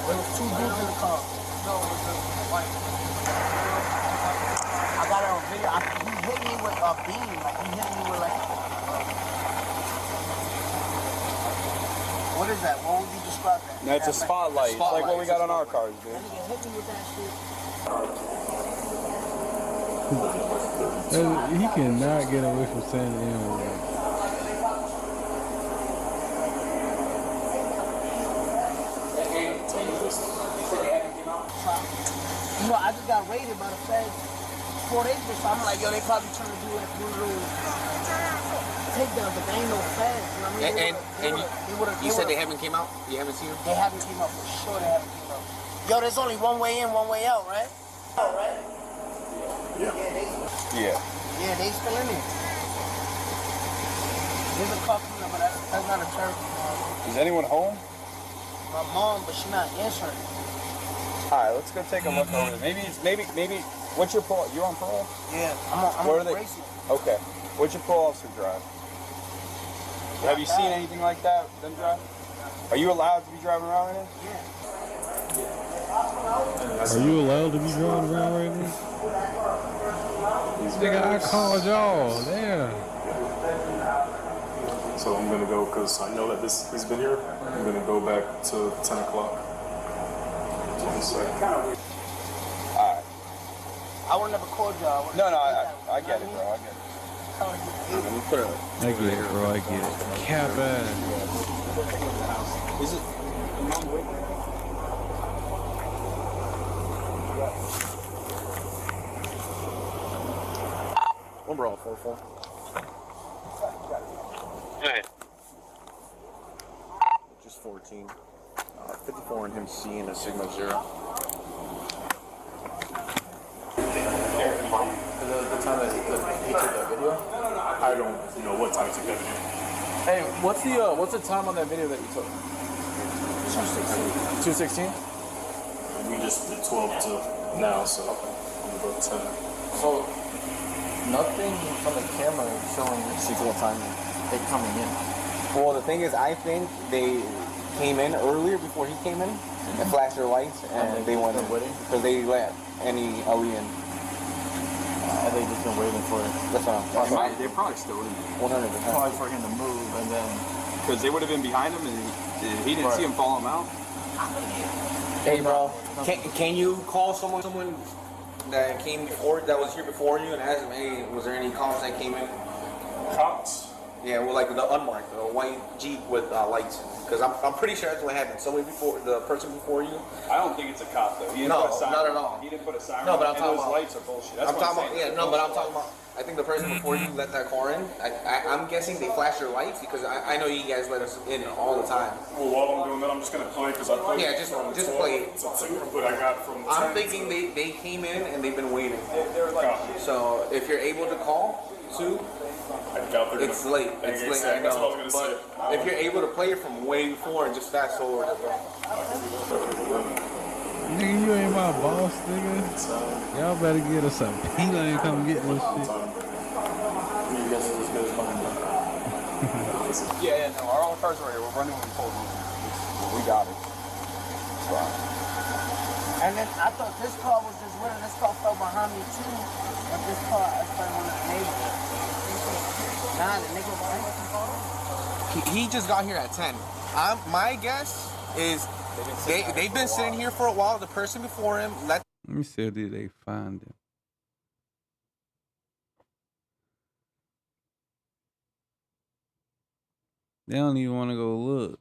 There was two dudes in the car. I got it on video. He hit me with a beam. Like, he hit me with like. What is that? What would you describe that? That's a spotlight. It's like what we got on our cars, dude. That nigga hit me with that shit. He cannot get away from saying the N-word. You know, I just got raided by the feds 4 days ago, so I'm like, yo, they probably trying to do like one little takedown, but they ain't no feds, you know what I mean? You said they haven't came out? You haven't seen them? They haven't came out, for sure they haven't came out. Yo, there's only one way in, one way out, right? Yeah. Yeah, they still in there. There's a car coming up, but that's not a turn. Is anyone home? My mom, but she's not answering. All right, let's go take a look over there. Maybe. What's your parole? You on parole? Yeah, I'm on racing. Okay. What's your parole officer drive? Have you seen anything like that? Them drive? Are you allowed to be driving around right now? Yeah. Are you allowed to be driving around right now? Nigga, I called y'all. Damn. So I'm gonna go because I know that he's been here. I'm gonna go back to 10 o'clock. Alright. I would never called y'all. No, I get it, bro. I get it. Let me put it. I get it, bro. I get it. Cap ass. Is it? Number all 44. Hey. Just 14. 54 and him C and a signal 0. The time that he took that video? I don't know what time to get video. Hey, what's the time on that video that you took? 2:16. 2:16? We just did 12 to now, so I'm about 10. So nothing from the camera showing sequel time they coming in. Well, the thing is, I think they came in earlier before he came in and flashed their lights, and they went in because they let any Ali in. Have they just been waiting for it? That's all. They're probably still in there. 100%. Probably for him to move, and then because they would have been behind him, and he didn't see him follow him out. Hey, bro, can you call someone that came before, that was here before you, and ask them, hey, was there any cops that came in? Cops? Yeah, well, like the unmarked, the white Jeep with lights. Because I'm pretty sure that's what happened. Somebody before, the person before you. I don't think it's a cop though. He didn't put a siren. Not at all. He didn't put a siren. No, but I'm and talking those about lights are bullshit. That's I'm what talking about. saying. Yeah, no, but I'm talking about. I think the person before you let that car in. I'm guessing they flashed their lights because I know you guys let us in all the time. Well, while I'm doing that, I'm just gonna play because I played. Yeah, just play. It's a template I got from. I'm thinking they came in and they've been waiting. They're like. So if you're able to call too. It's late. It's late. I know. That's what I was gonna say. But if you're able to play it from way before and just fast forward it, bro. Nigga, you ain't my boss, nigga. Y'all better get us some Pila and come get this shit. Yeah, no, our own cars right here. We're running with full. We got it. It's fine. And then I thought this car was just winning. This car fell behind me too. But this car, I found one of the neighbors. Nah, the nigga was He just got here at 10. My guess is they've been sitting here for a while. The person before him let me see if they find him. They don't even want to go look.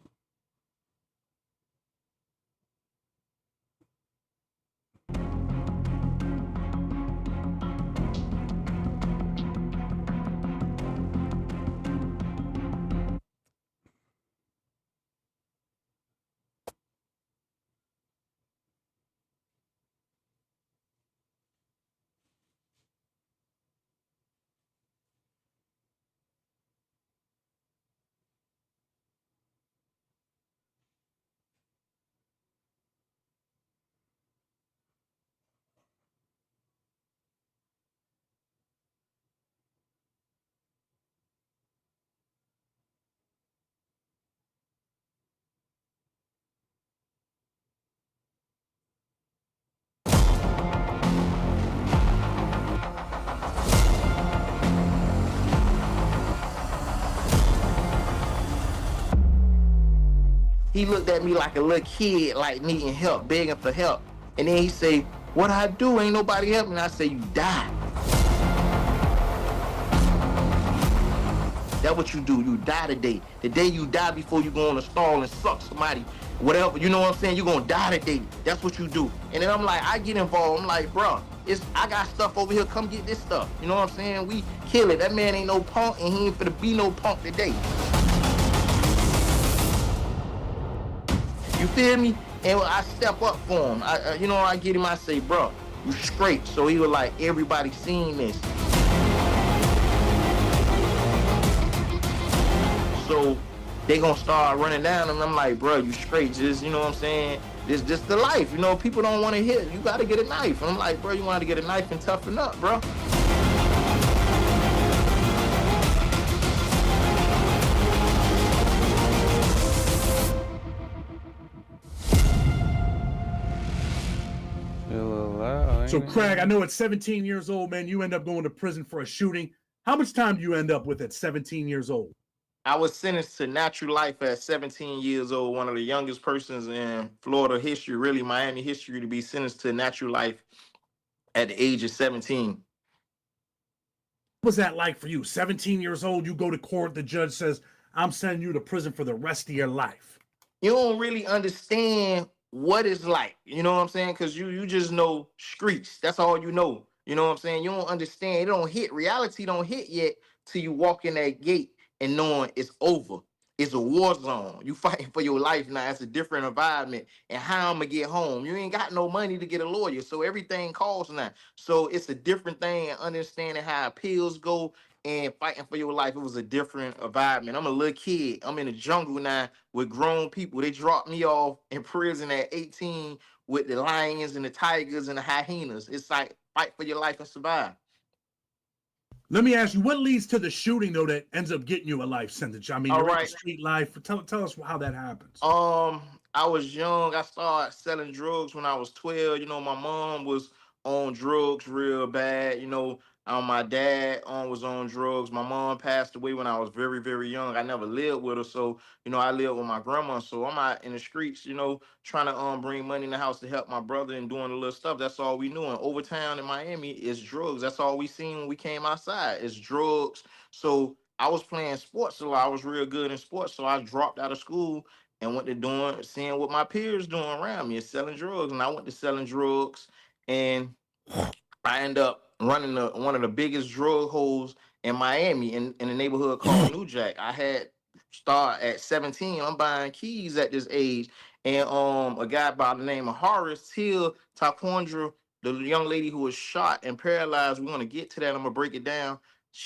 He looked at me like a little kid, like needing help, begging for help. And then he say, what I do? Ain't nobody helping. I say, you die. That's what you do. You die today. The day you die before you go on a stall and suck somebody, whatever, you know what I'm saying? You're gonna die today. That's what you do. And then I'm like, I get involved. I'm like, bro, I got stuff over here. Come get this stuff. You know what I'm saying? We kill it. That man ain't no punk, and he ain't finna be no punk today. You feel me? And I step up for him. I get him, I say, bro, you straight. So he was like, everybody seen this. So they gonna start running down and I'm like, bro, you straight. Just, you know what I'm saying? This just the life. You know, people don't want to hit. You gotta get a knife. And I'm like, bro, you want to get a knife and toughen up, bro. So, Craig, I know at 17 years old, man, you end up going to prison for a shooting. How much time do you end up with at 17 years old? I was sentenced to natural life at 17 years old, one of the youngest persons in Florida history, really Miami history, to be sentenced to natural life at the age of 17. What was that like for you? 17 years old, you go to court, the judge says, I'm sending you to prison for the rest of your life. You don't really understand what it's like, you know what I'm saying? Because you just know streets. That's all you know. You know what I'm saying? You don't understand. It don't hit. Reality don't hit yet till you walk in that gate and knowing it's over. It's a war zone. You fighting for your life now. It's a different environment. And how I'm going to get home. You ain't got no money to get a lawyer. So everything costs now. So it's a different thing and understanding how appeals go and fighting for your life. It was a different environment. I'm a little kid. I'm in the jungle now with grown people. They dropped me off in prison at 18 with the lions and the tigers and the hyenas. It's like fight for your life and survive. Let me ask you, what leads to the shooting, though, that ends up getting you a life sentence? I mean, you're in the street life. Tell us how that happens. I was young. I started selling drugs when I was 12. You know, my mom was on drugs real bad. You know, my dad was on drugs. My mom passed away when I was very, very young. I never lived with her, so you know, I lived with my grandma. So I'm out in the streets, you know, trying to bring money in the house to help my brother and doing the little stuff. That's all we knew. And Overtown in Miami is drugs. That's all we seen when we came outside. It's drugs. So I was playing sports a lot. I was real good in sports, so I dropped out of school and went to seeing what my peers doing around me, is selling drugs. And I went to selling drugs, and I end up running one of the biggest drug holes in Miami in the neighborhood called New Jack. I had start at 17. I'm buying keys at this age. And a guy by the name of Horace Till Taquandra, the young lady who was shot and paralyzed. We're gonna get to that. I'm gonna break it down.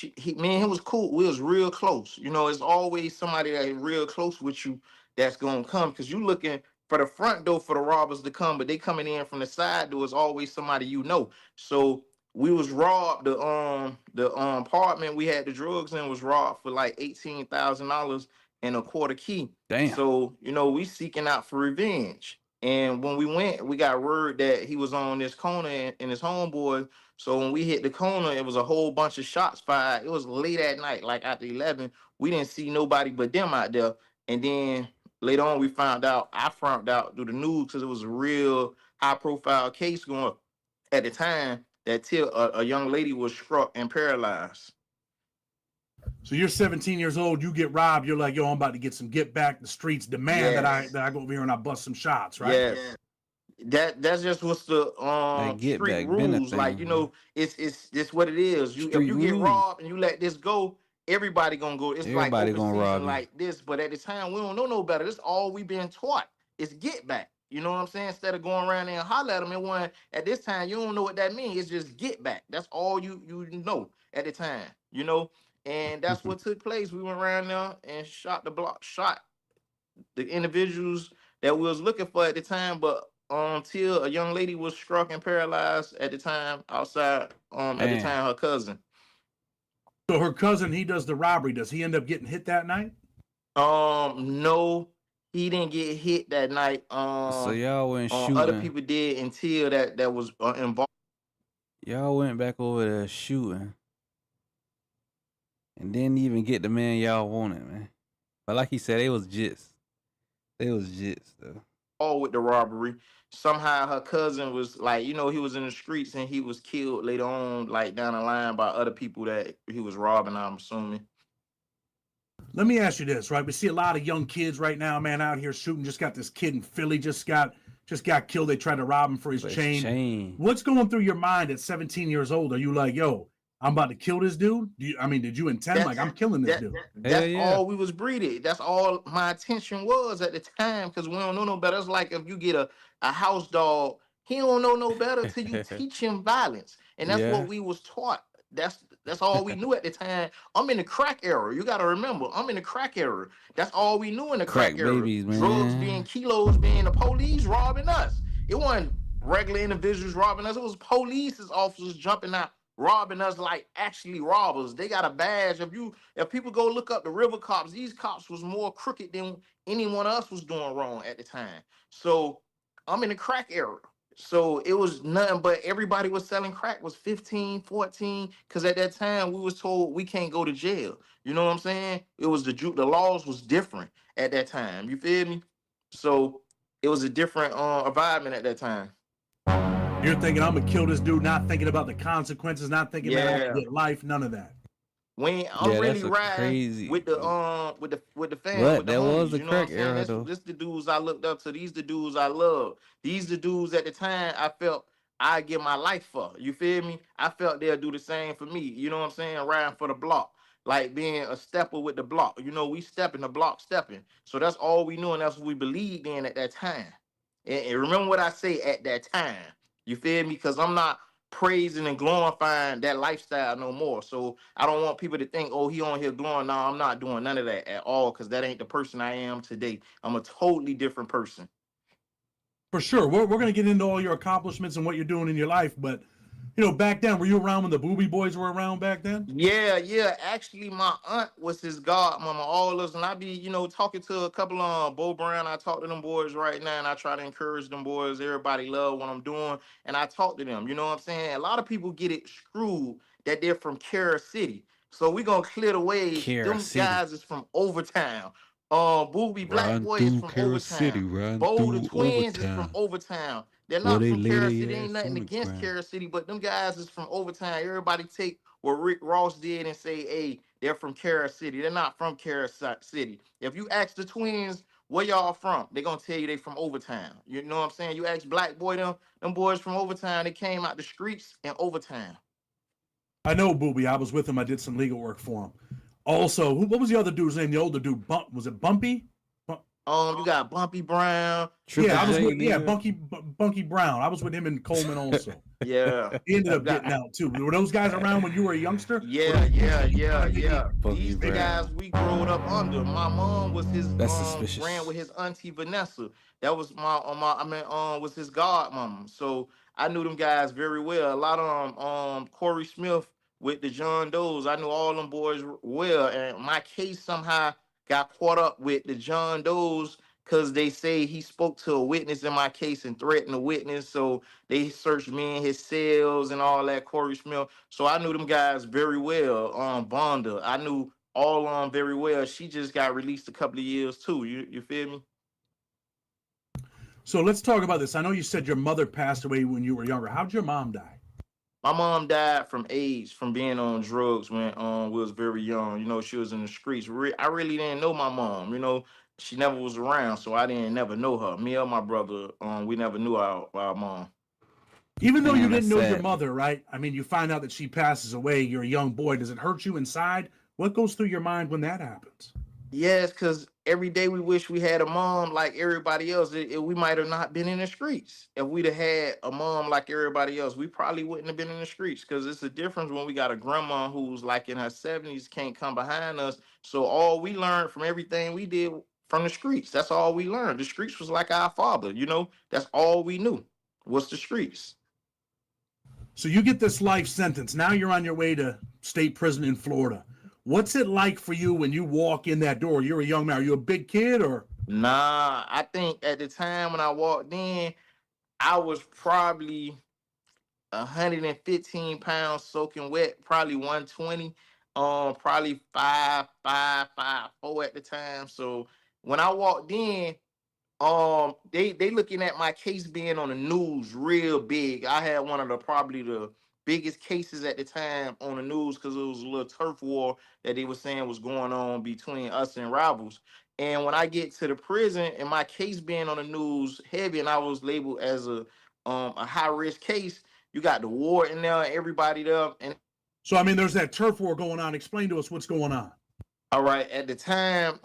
Me and him was cool. We was real close. You know, it's always somebody that's real close with you that's gonna come, because you looking for the front door for the robbers to come, but they coming in from the side door. Is always somebody you know. So we was robbed. The apartment we had the drugs in was robbed for like $18,000 and a quarter key. Damn. So you know, we seeking out for revenge. And when we went, we got word that he was on this corner and his homeboy. So when we hit the corner, it was a whole bunch of shots fired. It was late at night, like after 11. We didn't see nobody but them out there. And then later on, I found out through the news, because it was a real high profile case going at the time, that till a young lady was struck and paralyzed. So you're 17 years old, you get robbed, you're like, yo, I'm about to get some get back. The streets demand that I go over here and I bust some shots, right? Yes. That's just what's the street back rules. Like, you know, it's what it is. If you get robbed and you let this go, everybody gonna go. It's Everybody like gonna rob you. like this, but at the time we don't know no better. This all we been taught. It's get back. You know what I'm saying? Instead of going around there and holler at them, at this time, you don't know what that means. It's just get back. That's all you know at the time, you know? And that's what took place. We went around there and shot the individuals that we was looking for at the time, but until a young lady was struck and paralyzed at the time outside, at the time, her cousin. So her cousin, he does the robbery. Does he end up getting hit that night? No. He didn't get hit that night. So y'all went shooting. Other people did until that was involved. Y'all went back over there shooting, and didn't even get the man y'all wanted, man. But like he said, they was jits though. All with the robbery. Somehow her cousin was like, you know, he was in the streets and he was killed later on, like down the line, by other people that he was robbing, I'm assuming. Let me ask you this, right? We see a lot of young kids right now, man, out here shooting. Just got this kid in Philly just got killed. They tried to rob him for his chain. What's going through your mind at 17 years old? Are you like, yo, I'm about to kill this dude? Did you intend I'm killing this dude? That's all we was breeded. That's all my attention was at the time, because we don't know no better. It's like if you get a house dog, he don't know no better till you teach him violence. And that's what we was taught. That's all we knew at the time. I'm in the crack era. You got to remember, I'm in the crack era. That's all we knew in the crack era. Babies, man. Drugs being kilos, being the police robbing us. It wasn't regular individuals robbing us. It was police officers jumping out, robbing us like actually robbers. They got a badge. If people go look up the river cops, these cops was more crooked than anyone else was doing wrong at the time. So I'm in the crack era. So it was nothing but everybody was selling crack was 15, 14, because at that time we was told we can't go to jail. You know what I'm saying? It was the laws was different at that time. You feel me? So it was a different environment at that time. You're thinking I'm gonna kill this dude, not thinking about the consequences, not thinking that I'm gonna get life, none of that. When I'm really riding with the family. What? That was the crack era, though. This the dudes I looked up to. These the dudes I love. These the dudes at the time I felt I'd give my life for. You feel me? I felt they'll do the same for me. You know what I'm saying? Riding for the block. Like being a stepper with the block. You know, we stepping, the block stepping. So that's all we knew, and that's what we believed in at that time. And remember what I say, at that time. You feel me? Because I'm not praising and glorifying that lifestyle no more. So I don't want people to think, oh, he on here glowing. No, I'm not doing none of that at all, because that ain't the person I am today. I'm a totally different person. For sure. We're going to get into all your accomplishments and what you're doing in your life, but You know, back then, were you around when the Boobie Boys were around back then? Yeah. Actually, my aunt was his godmama. All of us, and I be, talking to a couple of Bo Brown. I talk to them boys right now, and I try to encourage them boys. Everybody love what I'm doing, and I talk to them. You know what I'm saying? A lot of people get it screwed that they're from Kara City. So we gonna clear the way. Kara Them City. guys is from Overtown. Boobie Black Riding Boy is through from Kara City, Overtown. riding Bo the through Twins is from Overtown. Overtown. They're Where not they from lay Kara their City. Ain't ass nothing on the against ground. Kara City, but them guys is from Overtown. Everybody take what Rick Ross did and say, hey, they're from Kara City. They're not from Kara City. If you ask the Twins where y'all from, they're gonna tell you they from Overtown. You know what I'm saying? You ask Black Boy, them boys from Overtown, they came out the streets in Overtown. I know Boobie. I was with him. I did some legal work for him. Also, what was the other dude's name? The older dude, was it Bumpy? You got Bumpy Brown. I was with Bunky Brown. I was with him in Coleman also. Yeah. He ended up getting out too. Were those guys around when you were a youngster? Yeah. These guys we growed up under. My mom was his ran with his auntie Vanessa. That was was his godmama. So I knew them guys very well. A lot of them, Corey Smith with the John Does. I knew all them boys well, and my case somehow got caught up with the John Does because they say he spoke to a witness in my case and threatened a witness. So they searched me in his cells and all that, Corey Smith. So I knew them guys very well. Bonda, I knew all of them very well. She just got released a couple of years too. You feel me? So let's talk about this. I know you said your mother passed away when you were younger. How'd your mom die? My mom died from AIDS, from being on drugs when we was very young. You know, she was in the streets. I really didn't know my mom. You know, she never was around, so I didn't never know her. Me or my brother, we never knew our mom. Even though you didn't know your mother, right? I mean, you find out that she passes away. You're a young boy. Does it hurt you inside? What goes through your mind when that happens? Yes, because every day we wish we had a mom like everybody else. We might have not been in the streets. If we'd have had a mom like everybody else, we probably wouldn't have been in the streets, because it's a difference when we got a grandma who's like in her 70s, can't come behind us. So all we learned from everything we did from the streets. That's all we learned. The streets was like our father, you know? That's all we knew was the streets. So you get this life sentence. Now you're on your way to state prison in Florida. What's it like for you when you walk in that door? You're a young man. Are you a big kid or? Nah, I think at the time when I walked in, I was probably 115 pounds soaking wet, probably 120, probably 5'4" at the time. So when I walked in, they looking at my case being on the news real big. I had one of probably the biggest cases at the time on the news, because it was a little turf war that they were saying was going on between us and rivals. And when I get to the prison and my case being on the news heavy, and I was labeled as a high risk case, you got the warden there, everybody there, and so I mean, there's that turf war going on. Explain to us what's going on. All right, at the time,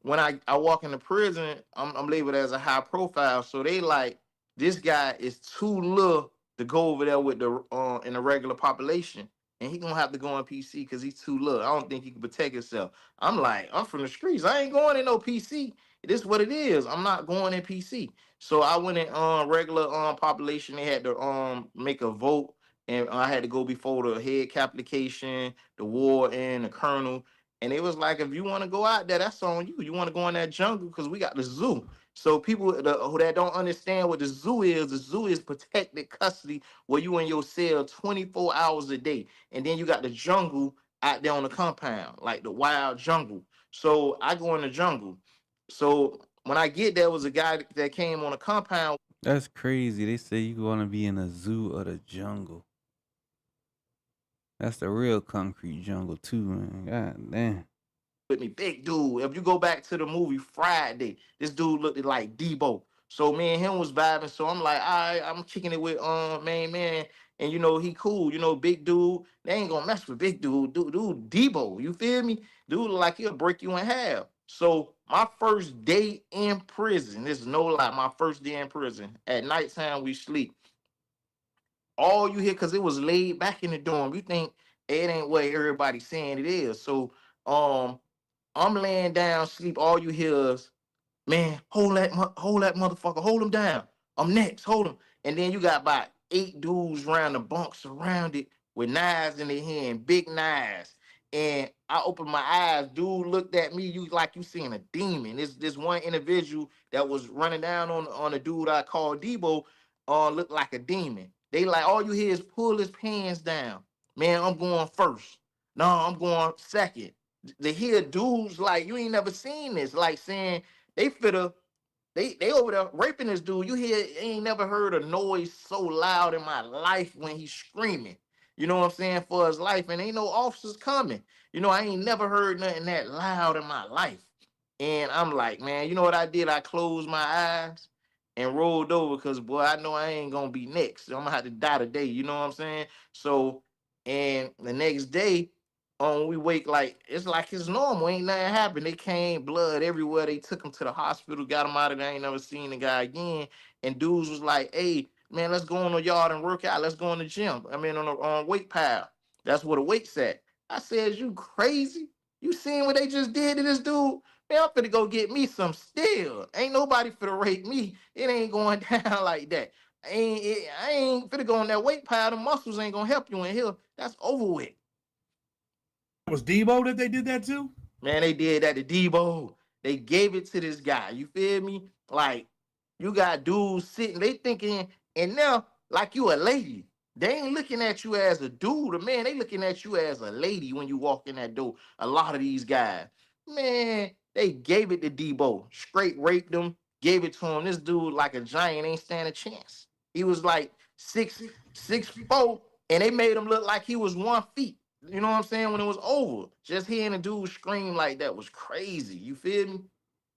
when I walk into prison, I'm labeled as a high profile. So they like, this guy is too little to go over there with the in the regular population, and he gonna have to go on PC because he's too little. I don't think he can protect himself. I'm like, I'm from the streets. I ain't going in no PC. It is what it is. I'm not going in PC. So I went in regular population. They had to make a vote, and I had to go before the head application, the warden, the colonel. And it was like, if you want to go out there, that's on you. You want to go in that jungle because we got the zoo. So people that don't understand what the zoo is protected custody, where you in your cell 24 hours a day. And then you got the jungle out there on the compound, like the wild jungle. So I go in the jungle. So when I get there, was a guy that came on the compound. That's crazy. They say you want to be in a zoo or the jungle. That's the real concrete jungle too, man. God damn. With me, big dude. If you go back to the movie Friday, this dude looked like Debo. So me and him was vibing. So I'm like, all right, I'm kicking it with main man. And you know, he cool, you know, big dude. They ain't gonna mess with big dude. Dude, Debo, you feel me? Dude look like he'll break you in half. So my first day in prison, this is no lie, my first day in prison. At nighttime we sleep. All you hear, because it was laid back in the dorm, you think it ain't what everybody's saying it is. So I'm laying down, sleep. All you hear is, man, hold that motherfucker, hold him down. I'm next, hold him. And then you got about 8 dudes around the bunk surrounded with knives in their hand, big knives. And I opened my eyes. Dude looked at me. You like you seeing a demon. This one individual that was running down on a dude I called Debo looked like a demon. They like all you hear is pull his pants down. Man, I'm going first. No, I'm going second. They hear dudes like you ain't never seen this, like saying they fitta they over there raping this dude. You hear ain't never heard a noise so loud in my life when he's screaming. You know what I'm saying, for his life, and ain't no officers coming. You know, I ain't never heard nothing that loud in my life. And I'm like, man, you know what I did? I closed my eyes and rolled over because boy, I know I ain't gonna be next. So I'm gonna have to die today. You know what I'm saying? So, and the next day, we wake like it's normal. Ain't nothing happened. They came, blood everywhere. They took him to the hospital, got him out of there. I ain't never seen the guy again. And dudes was like, "Hey, man, let's go on the yard and work out. Let's go in the gym. I mean, on weight pile. That's where the weight's at." I said, "You crazy? You seen what they just did to this dude? Man, I'm finna go get me some steel. Ain't nobody finna rape me. It ain't going down like that. I ain't finna go on that weight pile. The muscles ain't gonna help you in here. That's over with." It was Debo that they did that to? Man, they did that to Debo. They gave it to this guy. You feel me? Like, you got dudes sitting, they thinking, and now, like you a lady. They ain't looking at you as a dude or man, they looking at you as a lady when you walk in that door. A lot of these guys. Man, they gave it to Debo. Straight raped him, gave it to him. This dude, like a giant, ain't stand a chance. He was like 6'4", and they made him look like he was 1 feet. You know what I'm saying? When it was over, just hearing a dude scream like that was crazy. You feel me?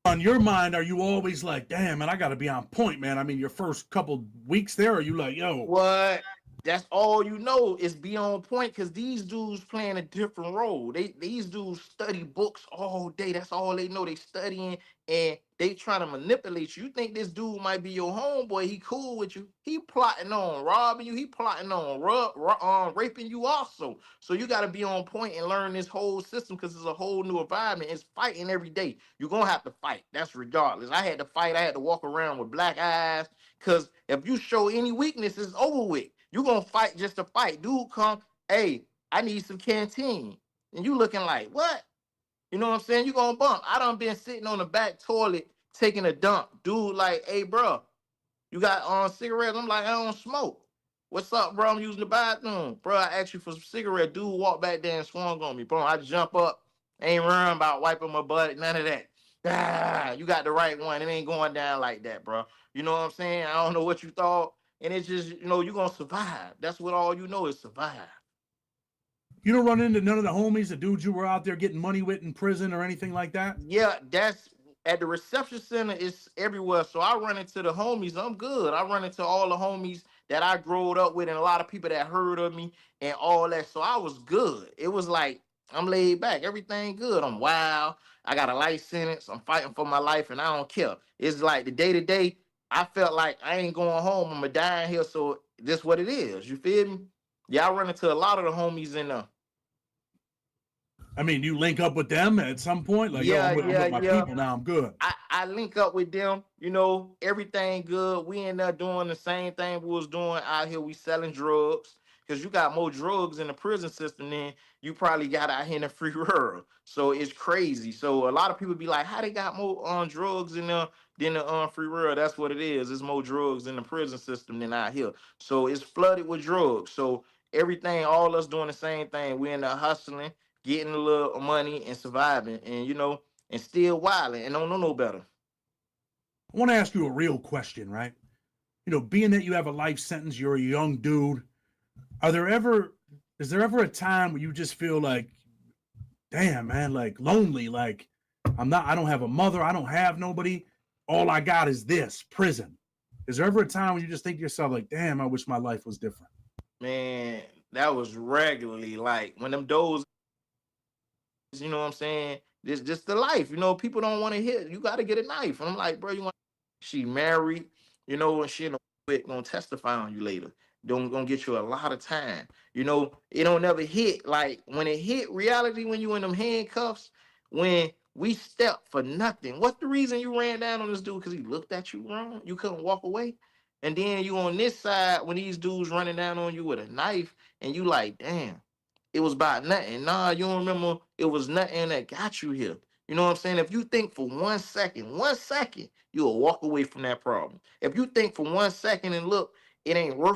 On your mind, are you always like, damn, man, I got to be on point, man? I mean, your first couple weeks there, are you like, yo? What? That's all you know is be on point because these dudes playing a different role. These dudes study books all day. That's all they know. They studying and they trying to manipulate you. You think this dude might be your homeboy? He cool with you. He plotting on robbing you. He plotting on raping you also. So you got to be on point and learn this whole system because it's a whole new environment. It's fighting every day. You're gonna have to fight. That's regardless. I had to fight. I had to walk around with black eyes because if you show any weakness, it's over with. You gonna fight just to fight. Dude come, hey, I need some canteen. And you looking like, what? You know what I'm saying? You gonna bump. I done been sitting on the back toilet taking a dump. Dude like, hey, bro, you got cigarettes? I'm like, I don't smoke. What's up, bro? I'm using the bathroom. Bro, I asked you for some cigarette. Dude walked back there and swung on me. Bro, I jump up. Ain't worrying about wiping my butt. None of that. Ah, you got the right one. It ain't going down like that, bro. You know what I'm saying? I don't know what you thought. And it's just, you know, you're going to survive. That's what all you know is survive. You don't run into none of the homies, the dudes you were out there getting money with in prison or anything like that? Yeah, that's at the reception center. It's everywhere. So I run into the homies. I'm good. I run into all the homies that I growed up with and a lot of people that heard of me and all that. So I was good. It was like, I'm laid back. Everything good. I'm wild. I got a life sentence. I'm fighting for my life and I don't care. It's like the day to day, I felt like I ain't going home. I'm going to die in here. So this what it is. You feel me? Yeah, I run into a lot of the homies in there. I mean, you link up with them at some point? Like, yo, I'm with my people now. I'm good. I link up with them. You know, everything good. We end up doing the same thing we was doing out here. We selling drugs. Because you got more drugs in the prison system than you probably got out here in the free world. So it's crazy. So a lot of people be like, how they got more drugs in the than the free world? That's what it is. There's more drugs in the prison system than out here. So it's flooded with drugs. So everything, all us doing the same thing. We end up hustling, getting a little money and surviving and, you know, and still wilding and don't know no better. I want to ask you a real question, right? You know, being that you have a life sentence, you're a young dude. Is there ever a time where you just feel like, damn, man, like lonely, like I don't have a mother, I don't have nobody. All I got is this prison. Is there ever a time when you just think to yourself like, damn, I wish my life was different? Man, that was regularly like when them doors, you know what I'm saying? This just the life, you know, people don't want to hit. You got to get a knife. And I'm like, bro, you want, she married, you know, and she gonna testify on you later. Gonna get you a lot of time. You know, it don't never hit. Like when it hit reality, when you in them handcuffs, when we stepped for nothing. What's the reason you ran down on this dude? Because he looked at you wrong? You couldn't walk away? And then you on this side when these dudes running down on you with a knife, and you like, damn, it was about nothing. Nah, you don't remember it was nothing that got you here. You know what I'm saying? If you think for 1 second, you'll walk away from that problem. If you think for 1 second and look, it ain't worth